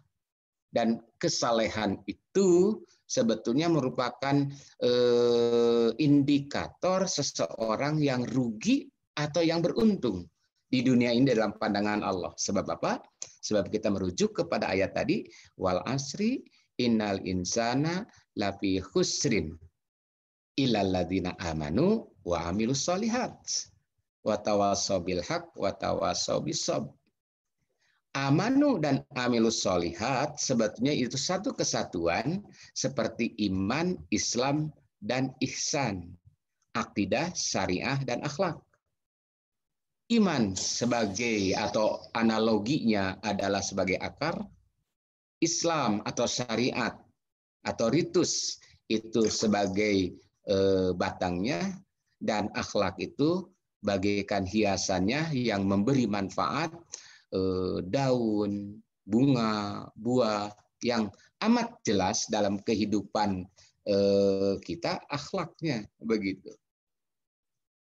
[SPEAKER 3] Dan kesalehan itu sebetulnya merupakan indikator seseorang yang rugi atau yang beruntung di dunia ini dalam pandangan Allah. Sebab apa? Sebab kita merujuk kepada ayat tadi, wal asri innal insana lafi khusrin illal ladzina amanu wa amilus solihat wa tawassaw bil haq wa tawassaw bis sabr. Amanu dan amilus solihat sebetulnya itu satu kesatuan seperti iman, Islam, dan ihsan. Akidah, syariah, dan akhlak. Iman sebagai atau analoginya adalah sebagai akar. Islam atau syariat atau ritus itu sebagai batangnya. Dan akhlak itu bagaikan hiasannya yang memberi manfaat, daun, bunga, buah yang amat jelas dalam kehidupan kita, akhlaknya begitu.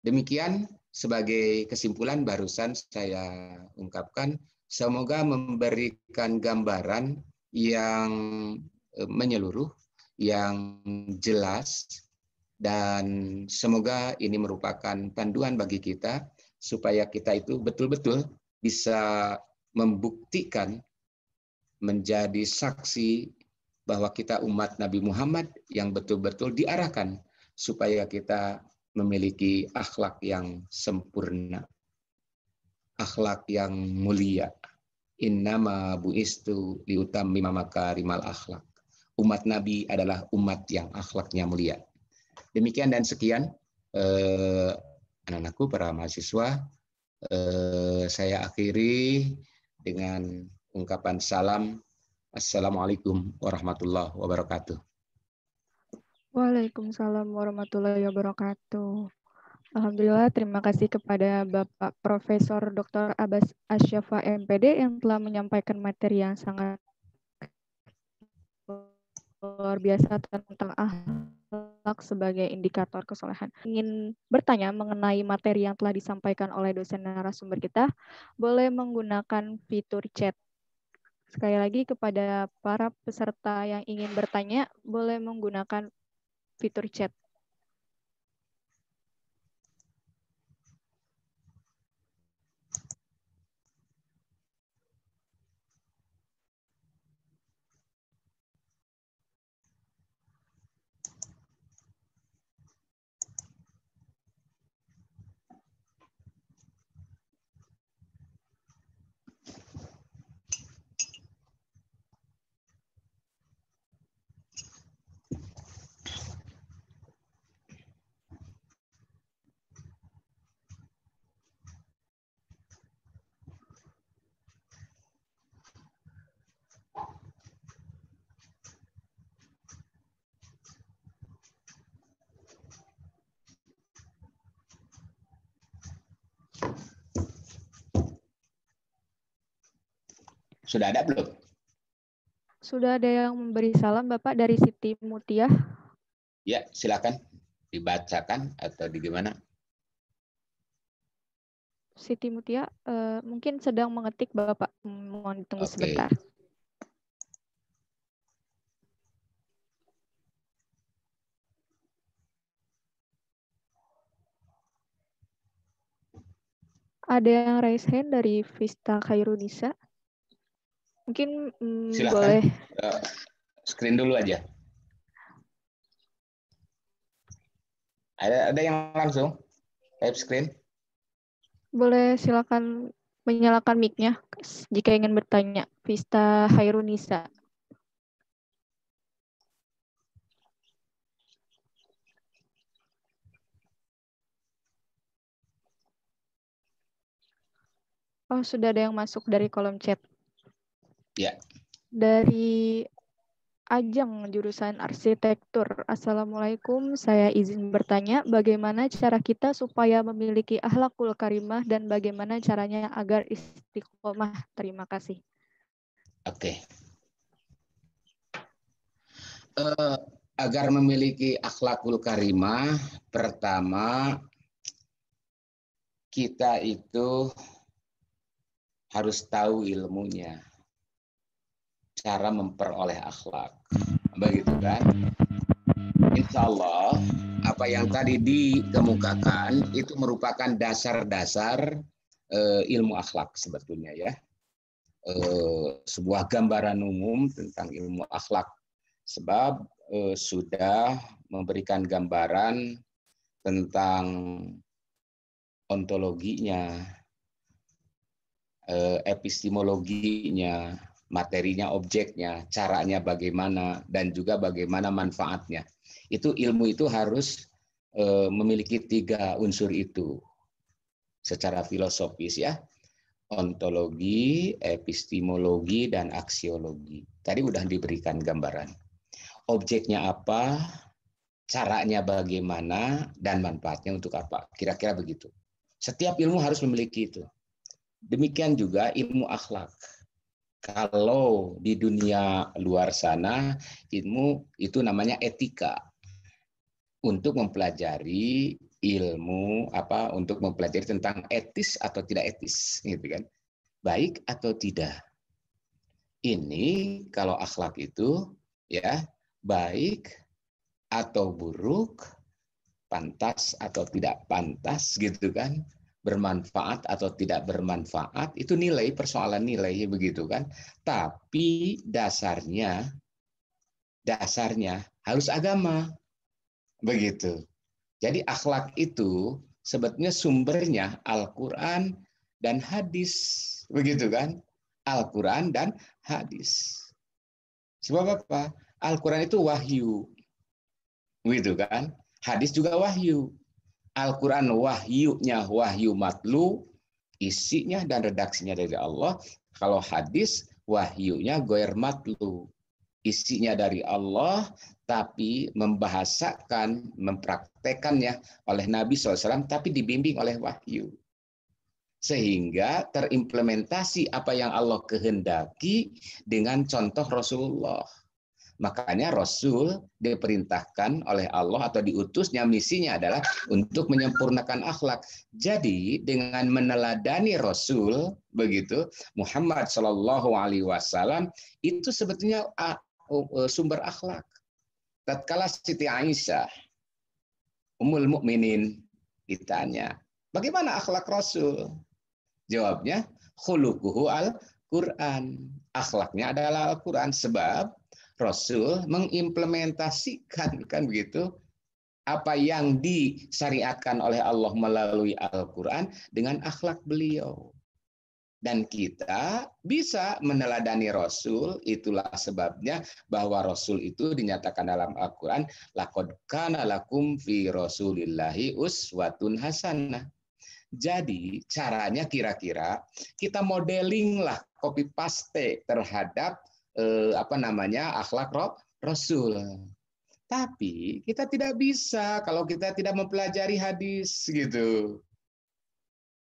[SPEAKER 3] Demikian sebagai kesimpulan barusan saya ungkapkan, semoga memberikan gambaran yang menyeluruh, yang jelas, dan semoga ini merupakan panduan bagi kita supaya kita itu betul-betul bisa membuktikan menjadi saksi bahwa kita umat Nabi Muhammad yang betul-betul diarahkan supaya kita memiliki akhlak yang sempurna, akhlak yang mulia. Innama bu'istu liutammima makarimal akhlak. Umat Nabi adalah umat yang akhlaknya mulia. Demikian dan sekian. anak-anakku, para mahasiswa, saya akhiri dengan ungkapan salam. Assalamualaikum warahmatullahi wabarakatuh.
[SPEAKER 1] Waalaikumsalam warahmatullahi wabarakatuh. Alhamdulillah, terima kasih kepada Bapak Profesor Dr. Abbas Asyafa MPD yang telah menyampaikan materi yang sangat luar biasa tentang akhlak sebagai indikator kesolehan. Ingin bertanya mengenai materi yang telah disampaikan oleh dosen narasumber kita, boleh menggunakan fitur chat. Sekali lagi kepada para peserta yang ingin bertanya, boleh menggunakan fitur chat.
[SPEAKER 3] Sudah ada belum?
[SPEAKER 1] Sudah ada yang memberi salam, Bapak, dari Siti Mutiah.
[SPEAKER 3] Ya, silakan dibacakan atau di gimana?
[SPEAKER 1] Siti Mutiah mungkin sedang mengetik, Bapak. Mohon tunggu sebentar. Ada yang raise hand dari Vista Khairunisa. Mungkin
[SPEAKER 3] Silakan.
[SPEAKER 1] boleh.
[SPEAKER 3] Screen dulu aja. Ada yang langsung type screen?
[SPEAKER 1] Boleh silakan menyalakan mic-nya jika ingin bertanya. Vista Khairunisa. Oh, sudah ada yang masuk dari kolom chat.
[SPEAKER 3] Ya.
[SPEAKER 1] Dari Ajeng, jurusan arsitektur. Assalamualaikum, saya izin bertanya bagaimana cara kita supaya memiliki akhlakul karimah dan bagaimana caranya agar istiqomah. Terima kasih.
[SPEAKER 3] Oke. Agar memiliki akhlakul karimah, pertama kita itu harus tahu ilmunya, cara memperoleh akhlak, begitu kan? Insya Allah apa yang tadi dikemukakan itu merupakan dasar-dasar ilmu akhlak sebetulnya ya. Sebuah gambaran umum tentang ilmu akhlak, sebab sudah memberikan gambaran tentang ontologinya, epistemologinya, materinya, objeknya, caranya bagaimana, dan juga bagaimana manfaatnya. Itu ilmu itu harus memiliki 3 unsur itu secara filosofis ya. Ontologi, epistemologi, dan aksiologi. Tadi udah diberikan gambaran. Objeknya apa, caranya bagaimana, dan manfaatnya untuk apa. Kira-kira begitu. Setiap ilmu harus memiliki itu. Demikian juga ilmu akhlak. Kalau di dunia luar sana, ilmu itu namanya etika. Untuk mempelajari ilmu untuk mempelajari tentang etis atau tidak etis, gitu kan? Baik atau tidak. Ini kalau akhlak itu ya baik atau buruk, pantas atau tidak pantas, gitu kan? Bermanfaat atau tidak bermanfaat, itu nilai, persoalan nilai begitu kan. Tapi dasarnya harus agama. Begitu. Jadi akhlak itu sebetulnya sumbernya Al-Qur'an dan hadis. Begitu kan? Al-Qur'an dan hadis. Sebab apa? Al-Qur'an itu wahyu. Begitu kan? Hadis juga wahyu. Al-Quran wahyunya wahyu matlu, isinya dan redaksinya dari Allah. Kalau hadis wahyunya goer matlu, isinya dari Allah, tapi membahasakan, mempraktekannya oleh Nabi SAW, tapi dibimbing oleh wahyu. Sehingga terimplementasi apa yang Allah kehendaki dengan contoh Rasulullah. Makanya Rasul diperintahkan oleh Allah atau diutusnya, misinya adalah untuk menyempurnakan akhlak. Jadi dengan meneladani Rasul begitu Muhammad Shallallahu Alaihi Wasallam itu sebetulnya sumber akhlak. Tatkala Siti Aisyah Ummul Mukminin ditanya, bagaimana akhlak Rasul? Jawabnya, khuluquhu al-Quran. Akhlaknya adalah Al-Quran, sebab Rasul mengimplementasikan kan begitu apa yang disyariatkan oleh Allah melalui Al-Quran dengan akhlak beliau. Dan kita bisa meneladani Rasul, itulah sebabnya bahwa Rasul itu dinyatakan dalam Al-Quran, laqad kana lakum fi Rasulillahi uswatun hasanah. Jadi caranya kira-kira kita modeling lah, copy paste terhadap akhlak Rasul. Tapi kita tidak bisa kalau kita tidak mempelajari hadis gitu.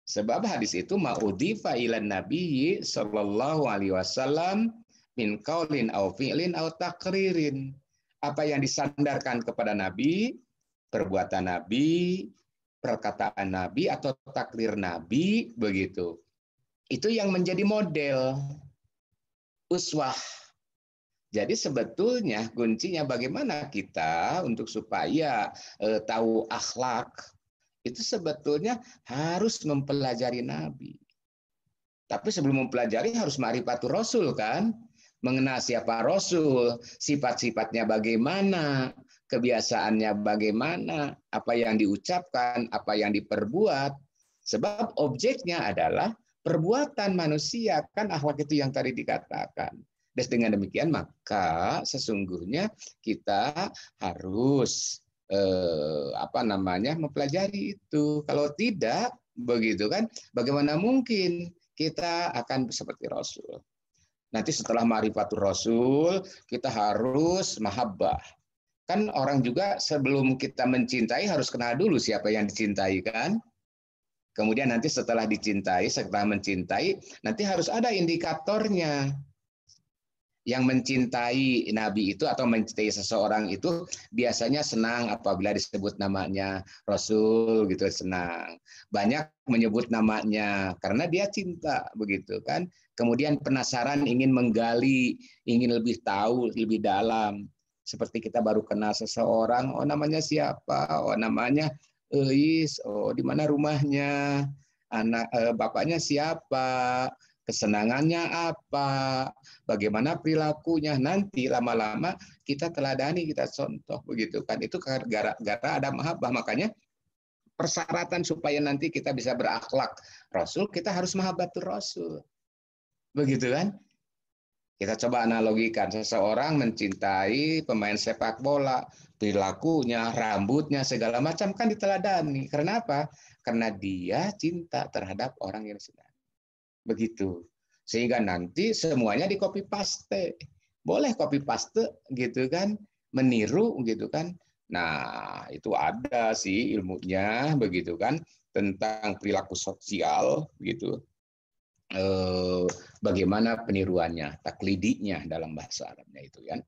[SPEAKER 3] Sebab hadis itu ma'udhifa ilan nabiyyi sallallahu alaihi wasallam min qaulin aw fi'lin aw taqririn. Apa yang disandarkan kepada Nabi, perbuatan Nabi, perkataan Nabi atau takrir Nabi begitu. Itu yang menjadi model uswah. Jadi sebetulnya kuncinya bagaimana kita untuk supaya tahu akhlak itu sebetulnya harus mempelajari Nabi. Tapi sebelum mempelajari harus ma'rifatur Rasul kan? Mengenal siapa Rasul, sifat-sifatnya bagaimana, kebiasaannya bagaimana, apa yang diucapkan, apa yang diperbuat. Sebab objeknya adalah perbuatan manusia, kan akhlak itu yang tadi dikatakan. Dan dengan demikian maka sesungguhnya kita harus mempelajari itu. Kalau tidak begitu kan, bagaimana mungkin kita akan seperti Rasul. Nanti setelah ma'rifatul Rasul, kita harus mahabbah. Kan orang juga sebelum kita mencintai harus kenal dulu siapa yang dicintai kan. Kemudian nanti setelah dicintai, setelah mencintai, nanti harus ada indikatornya. Yang mencintai Nabi itu atau mencintai seseorang itu biasanya senang apabila disebut namanya Rasul gitu, senang. Banyak menyebut namanya karena dia cinta begitu kan. Kemudian penasaran, ingin menggali, ingin lebih tahu lebih dalam. Seperti kita baru kenal seseorang, oh namanya siapa? Oh namanya Eis, oh di mana rumahnya? Bapaknya siapa? Kesenangannya apa, bagaimana perilakunya, nanti lama-lama kita teladani, kita contoh begitu kan. Itu gara-gara ada mahabbah. Makanya persyaratan supaya nanti kita bisa berakhlak Rasul, kita harus mahabbatur Rasul. Begitu kan? Kita coba analogikan, seseorang mencintai pemain sepak bola, perilakunya, rambutnya, segala macam kan diteladani. Karena apa? Karena dia cinta terhadap orang yang sedang. Begitu. Sehingga nanti semuanya di copy paste. Boleh copy paste gitu kan, meniru gitu kan. Nah, itu ada sih ilmunya begitu kan tentang perilaku sosial gitu. Bagaimana peniruannya, taklidinya dalam bahasa Arabnya itu kan.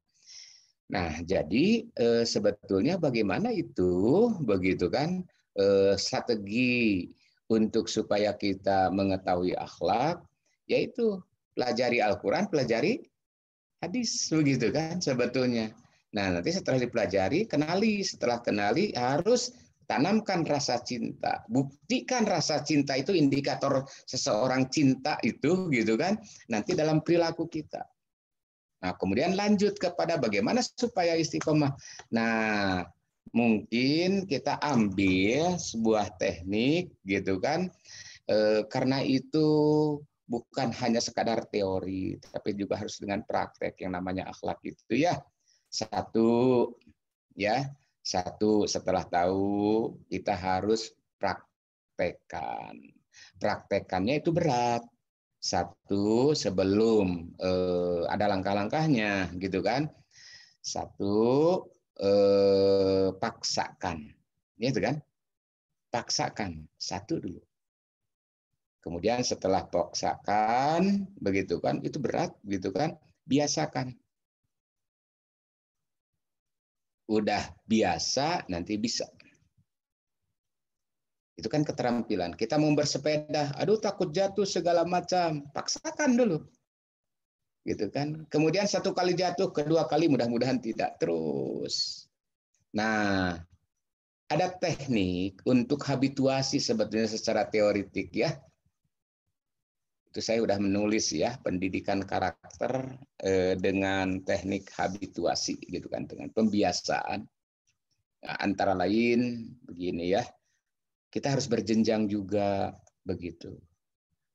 [SPEAKER 3] Nah, jadi sebetulnya bagaimana itu begitu kan strategi untuk supaya kita mengetahui akhlak, yaitu pelajari Al-Quran, pelajari hadis, begitu kan sebetulnya. Nah, nanti setelah dipelajari, kenali. Setelah kenali, harus tanamkan rasa cinta. Buktikan rasa cinta itu, indikator seseorang cinta itu, gitu kan, nanti dalam perilaku kita. Nah, kemudian lanjut kepada bagaimana supaya istiqomah. Nah, mungkin kita ambil sebuah teknik gitu kan, karena itu bukan hanya sekadar teori tapi juga harus dengan praktek yang namanya akhlak itu ya. Satu Satu, setelah tahu, kita harus praktekkan. Praktekannya itu berat. Satu, sebelum ada langkah-langkahnya, gitu kan. Satu, paksakan. Itu kan? Paksakan. Satu dulu. Kemudian setelah paksakan, begitu kan, itu berat, gitu kan, biasakan. Udah biasa, nanti bisa. Itu kan keterampilan. Kita mau bersepeda, aduh takut jatuh segala macam, paksakan dulu. Gitu kan. Kemudian satu kali jatuh, kedua kali mudah-mudahan tidak terus. Nah, ada teknik untuk habituasi sebetulnya secara teoritik ya. Itu saya sudah menulis ya, pendidikan karakter dengan teknik habituasi gitu kan, dengan pembiasaan. Nah, antara lain begini ya, kita harus berjenjang juga begitu.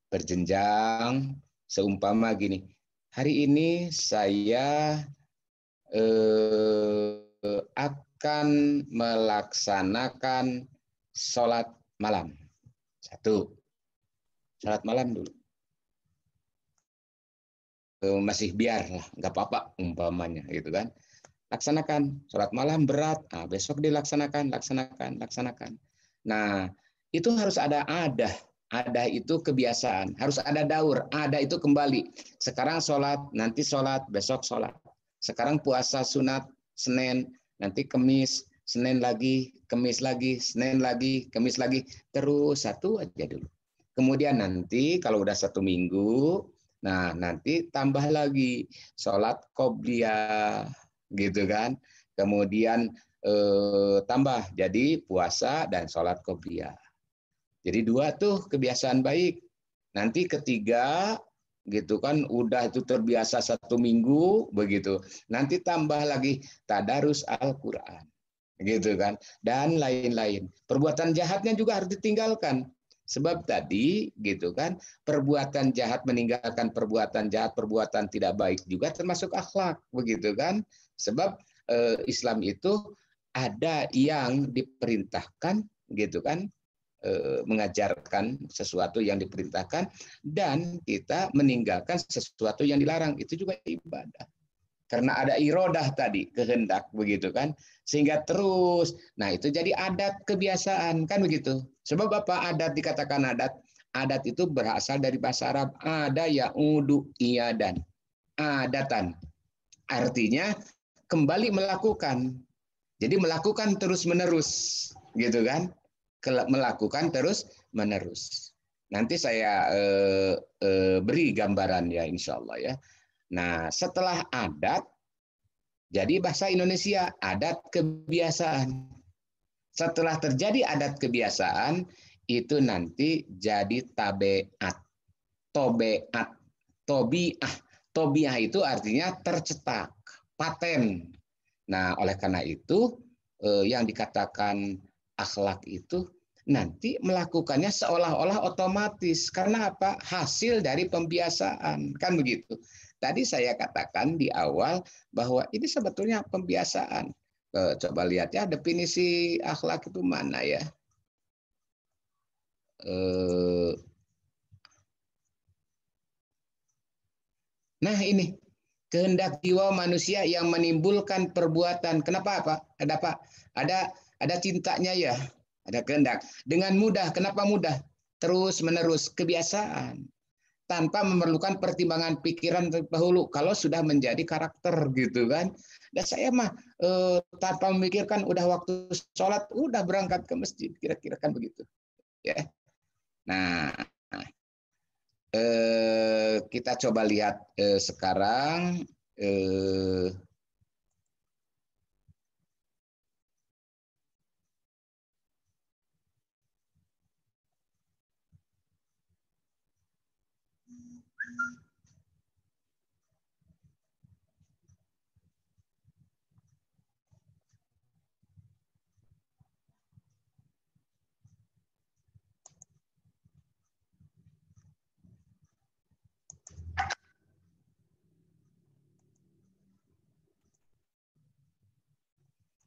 [SPEAKER 3] Berjenjang, seumpama gini, hari ini saya akan melaksanakan sholat malam. Satu, sholat malam dulu. Masih biar lah, nggak apa-apa umpamanya gitu kan. Laksanakan sholat malam berat, nah, besok dilaksanakan, laksanakan. Nah, itu harus ada adah. Ada itu kebiasaan, harus ada daur, ada itu kembali. Sekarang sholat, nanti sholat, besok sholat. Sekarang puasa sunat, Senin, nanti Kemis, Senin lagi, Kemis lagi, Senin lagi, Kemis lagi. Terus satu aja dulu. Kemudian nanti kalau udah 1 minggu, nah nanti tambah lagi sholat qobliyah gitu kan. Kemudian tambah jadi puasa dan sholat qobliyah. Jadi 2 tuh kebiasaan baik. Nanti ketiga gitu kan udah itu terbiasa 1 minggu begitu. Nanti tambah lagi tadarus Al-Qur'an. Gitu kan. Dan lain-lain. Perbuatan jahatnya juga harus ditinggalkan. Sebab tadi gitu kan, perbuatan jahat meninggalkan perbuatan jahat, perbuatan tidak baik juga termasuk akhlak begitu kan. Sebab Islam itu ada yang diperintahkan gitu kan, mengajarkan sesuatu yang diperintahkan dan kita meninggalkan sesuatu yang dilarang, itu juga ibadah. Karena ada irodah tadi, kehendak begitu kan, sehingga terus. Nah itu jadi adat kebiasaan kan begitu. Sebab apa adat dikatakan adat? Adat itu berasal dari bahasa Arab. Ada ya'udu iyadan, adatan. Artinya kembali melakukan. Jadi melakukan terus menerus, gitu kan? Melakukan terus menerus. Nanti saya beri gambaran ya, insya Allah ya. Nah, setelah adat, jadi bahasa Indonesia, adat kebiasaan. Setelah terjadi adat kebiasaan, itu nanti jadi tabeat. Tobeat. Tobiah. Tobiah itu artinya tercetak, paten. Nah, oleh karena itu, yang dikatakan akhlak itu nanti melakukannya seolah-olah otomatis. Karena apa? Hasil dari pembiasaan. Kan begitu. Tadi saya katakan di awal bahwa ini sebetulnya pembiasaan. Coba lihat ya, definisi akhlak itu mana ya? Nah ini, kehendak jiwa manusia yang menimbulkan perbuatan. Kenapa apa? Ada apa? Ada cintanya ya. Ada kehendak. Dengan mudah. Kenapa mudah? Terus menerus kebiasaan. Tanpa memerlukan pertimbangan pikiran dahulu. Kalau sudah menjadi karakter gitu kan. Dan saya mah tanpa memikirkan udah waktu sholat, udah berangkat ke masjid. Kira-kira kan begitu. Ya. Nah, kita coba lihat sekarang.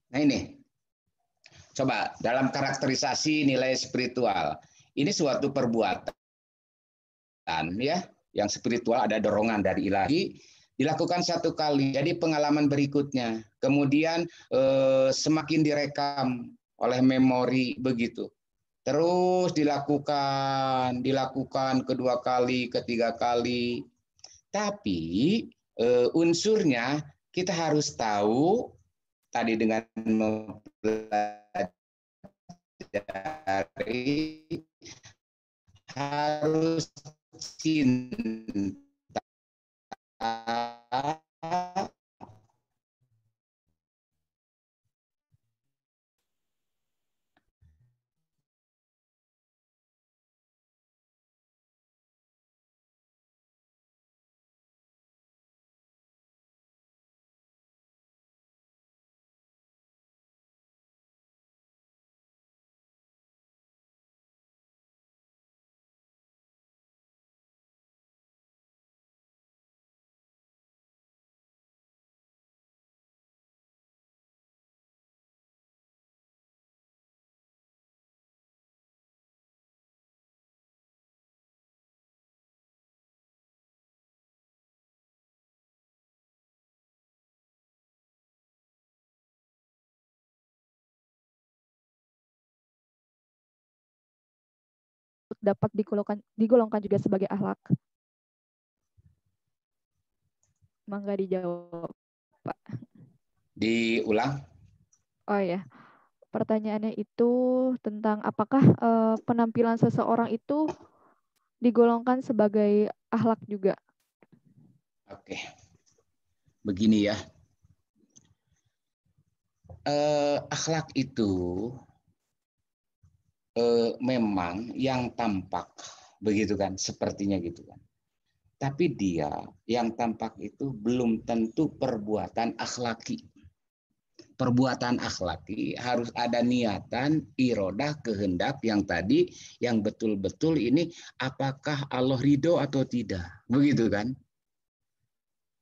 [SPEAKER 3] Nah ini, Coba dalam karakterisasi nilai spiritual, ini suatu perbuatan ya, yang spiritual ada dorongan dari ilahi, dilakukan satu kali, jadi pengalaman berikutnya, kemudian semakin direkam oleh memori begitu. Terus dilakukan kedua kali, ketiga kali. Tapi unsurnya kita harus tahu tadi dengan mempelajari, harus cinta
[SPEAKER 1] dapat digolongkan juga sebagai akhlak? Mangga dijawab, Pak.
[SPEAKER 3] Diulang.
[SPEAKER 1] Oh ya, pertanyaannya itu tentang apakah penampilan seseorang itu digolongkan sebagai akhlak juga?
[SPEAKER 3] Oke, begini ya. Akhlak itu memang yang tampak, begitu kan, sepertinya gitu kan. Tapi dia yang tampak itu belum tentu perbuatan akhlaki. Perbuatan akhlaki harus ada niatan, irodah, kehendak yang tadi, yang betul-betul ini apakah Allah ridho atau tidak, begitu kan?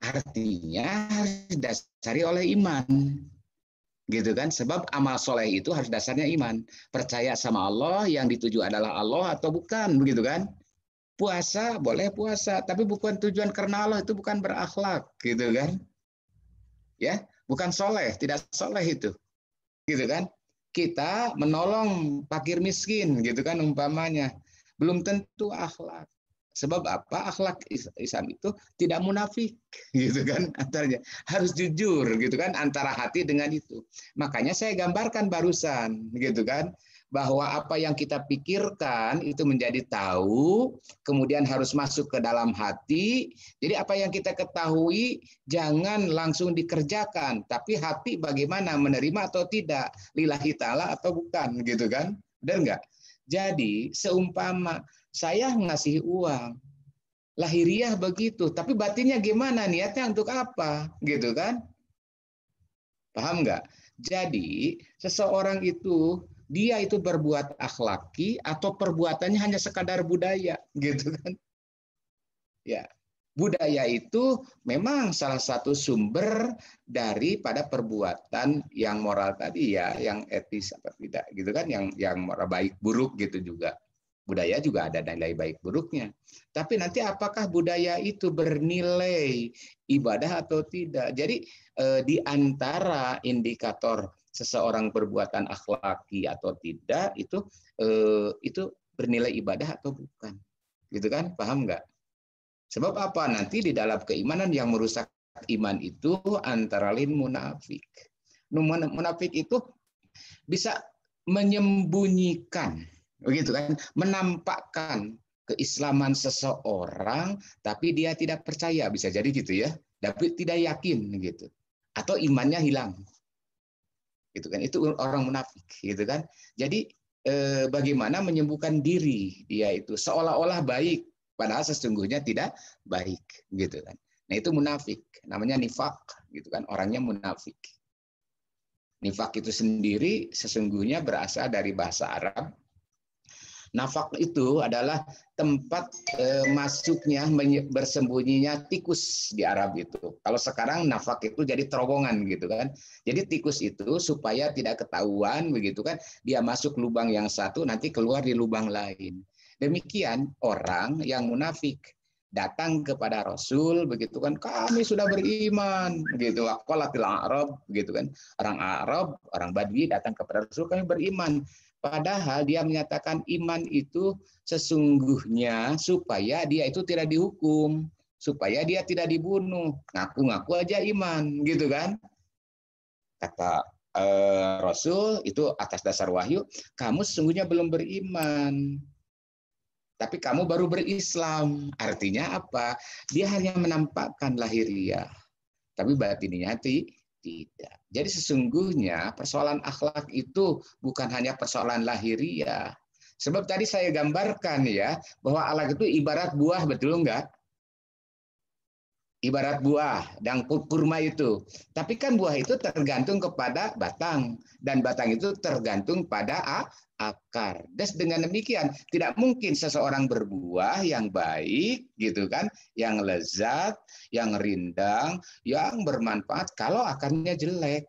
[SPEAKER 3] Artinya harus didasari oleh iman, gitu kan? Sebab amal soleh itu harus dasarnya iman, percaya sama Allah, yang dituju adalah Allah atau bukan, begitu kan? Puasa boleh puasa, tapi bukan tujuan karena Allah, itu bukan berakhlak, gitu kan? Ya, bukan soleh, tidak soleh itu, gitu kan? Kita menolong fakir miskin, gitu kan umpamanya, belum tentu akhlak. Sebab apa? Akhlak Islam itu tidak munafik, gitu kan? Antaranya harus jujur, gitu kan? Antara hati dengan itu. Makanya saya gambarkan barusan, gitu kan? Bahwa apa yang kita pikirkan itu menjadi tahu, kemudian harus masuk ke dalam hati. Jadi apa yang kita ketahui jangan langsung dikerjakan, tapi hati bagaimana menerima atau tidak, lillahi ta'ala atau bukan, gitu kan? Benar nggak? Jadi seumpama saya ngasih uang, lahiriah begitu, tapi batinnya gimana, niatnya untuk apa, gitu kan? Paham nggak? Jadi seseorang itu dia itu berbuat akhlaki atau perbuatannya hanya sekadar budaya, gitu kan? Ya, budaya itu memang salah satu sumber daripada perbuatan yang moral tadi ya, yang etis apa tidak, gitu kan? Yang moral baik buruk gitu juga. Budaya juga ada nilai baik buruknya. Tapi nanti apakah budaya itu bernilai ibadah atau tidak? Jadi di antara indikator seseorang perbuatan akhlaki atau tidak itu bernilai ibadah atau bukan. Gitu kan? Paham nggak? Sebab apa? Nanti di dalam keimanan yang merusak iman itu antara lain munafik. Munafik itu bisa menyembunyikan, begitu kan, menampakkan keislaman seseorang tapi dia tidak percaya, bisa jadi gitu ya, tapi tidak yakin gitu, atau imannya hilang, gitu kan, itu orang munafik, gitu kan. Jadi bagaimana menyembuhkan diri dia itu seolah-olah baik padahal sesungguhnya tidak baik, gitu kan. Nah itu munafik, namanya nifak, gitu kan, orangnya munafik. Nifak itu sendiri sesungguhnya berasal dari bahasa Arab Nafak itu adalah tempat masuknya, bersembunyinya tikus di Arab itu. Kalau sekarang nafak itu jadi terowongan gitu kan. Jadi tikus itu supaya tidak ketahuan begitu kan, dia masuk lubang yang satu nanti keluar di lubang lain. Demikian orang yang munafik datang kepada Rasul begitu kan, kami sudah beriman gitu, qalatil Arab gitu kan, orang Arab, orang Badui datang kepada Rasul, kami beriman, padahal dia menyatakan iman itu sesungguhnya supaya dia itu tidak dihukum, supaya dia tidak dibunuh, ngaku-ngaku aja iman gitu kan. Kata Rasul itu atas dasar wahyu, kamu sesungguhnya belum beriman, tapi kamu baru berislam. Artinya apa? Dia hanya menampakkan lahiriah, tapi batinnya tidak. Jadi sesungguhnya persoalan akhlak itu bukan hanya persoalan lahiriah. Sebab tadi saya gambarkan ya, bahwa akhlak itu ibarat buah, betul enggak? Ibarat buah dan kurma itu. Tapi kan buah itu tergantung kepada batang, dan batang itu tergantung pada akar. Dan dengan demikian tidak mungkin seseorang berbuah yang baik gitu kan, yang lezat, yang rindang, yang bermanfaat kalau akarnya jelek.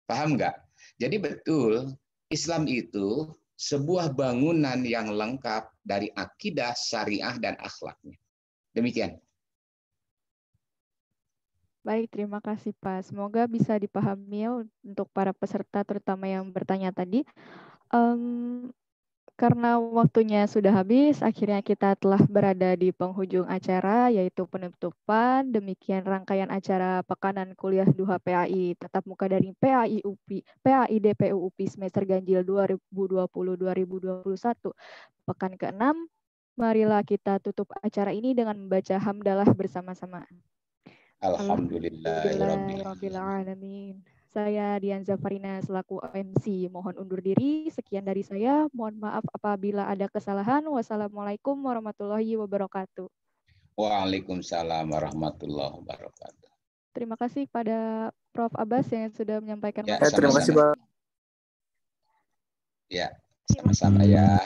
[SPEAKER 3] Paham nggak? Jadi betul, Islam itu sebuah bangunan yang lengkap dari akidah, syariah, dan akhlaknya. Demikian.
[SPEAKER 1] Baik, terima kasih Pak. Semoga bisa dipahami untuk para peserta terutama yang bertanya tadi. Karena waktunya sudah habis, akhirnya kita telah berada di penghujung acara, yaitu penutupan. Demikian rangkaian acara Pekanan Kuliah Duha PAI Tatap Muka Daring PAI UPI, PAI DPU UPI semester ganjil 2020-2021. Pekan ke-6, marilah kita tutup acara ini dengan membaca hamdalah bersama-sama.
[SPEAKER 3] Alhamdulillahirabbil
[SPEAKER 1] alamin. Saya Dian Zafarina selaku MC mohon undur diri. Sekian dari saya. Mohon maaf apabila ada kesalahan. Wassalamualaikum warahmatullahi wabarakatuh.
[SPEAKER 3] Waalaikumsalam warahmatullahi wabarakatuh.
[SPEAKER 1] Terima kasih pada Prof. Abbas yang sudah menyampaikan
[SPEAKER 3] Ya,
[SPEAKER 1] materi.
[SPEAKER 4] Terima kasih, Pak.
[SPEAKER 3] Ya, sama-sama ya.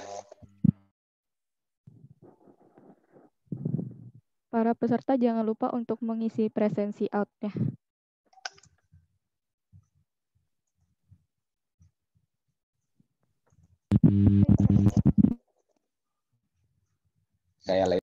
[SPEAKER 1] Para peserta jangan lupa untuk mengisi presensi out-nya.
[SPEAKER 3] Saya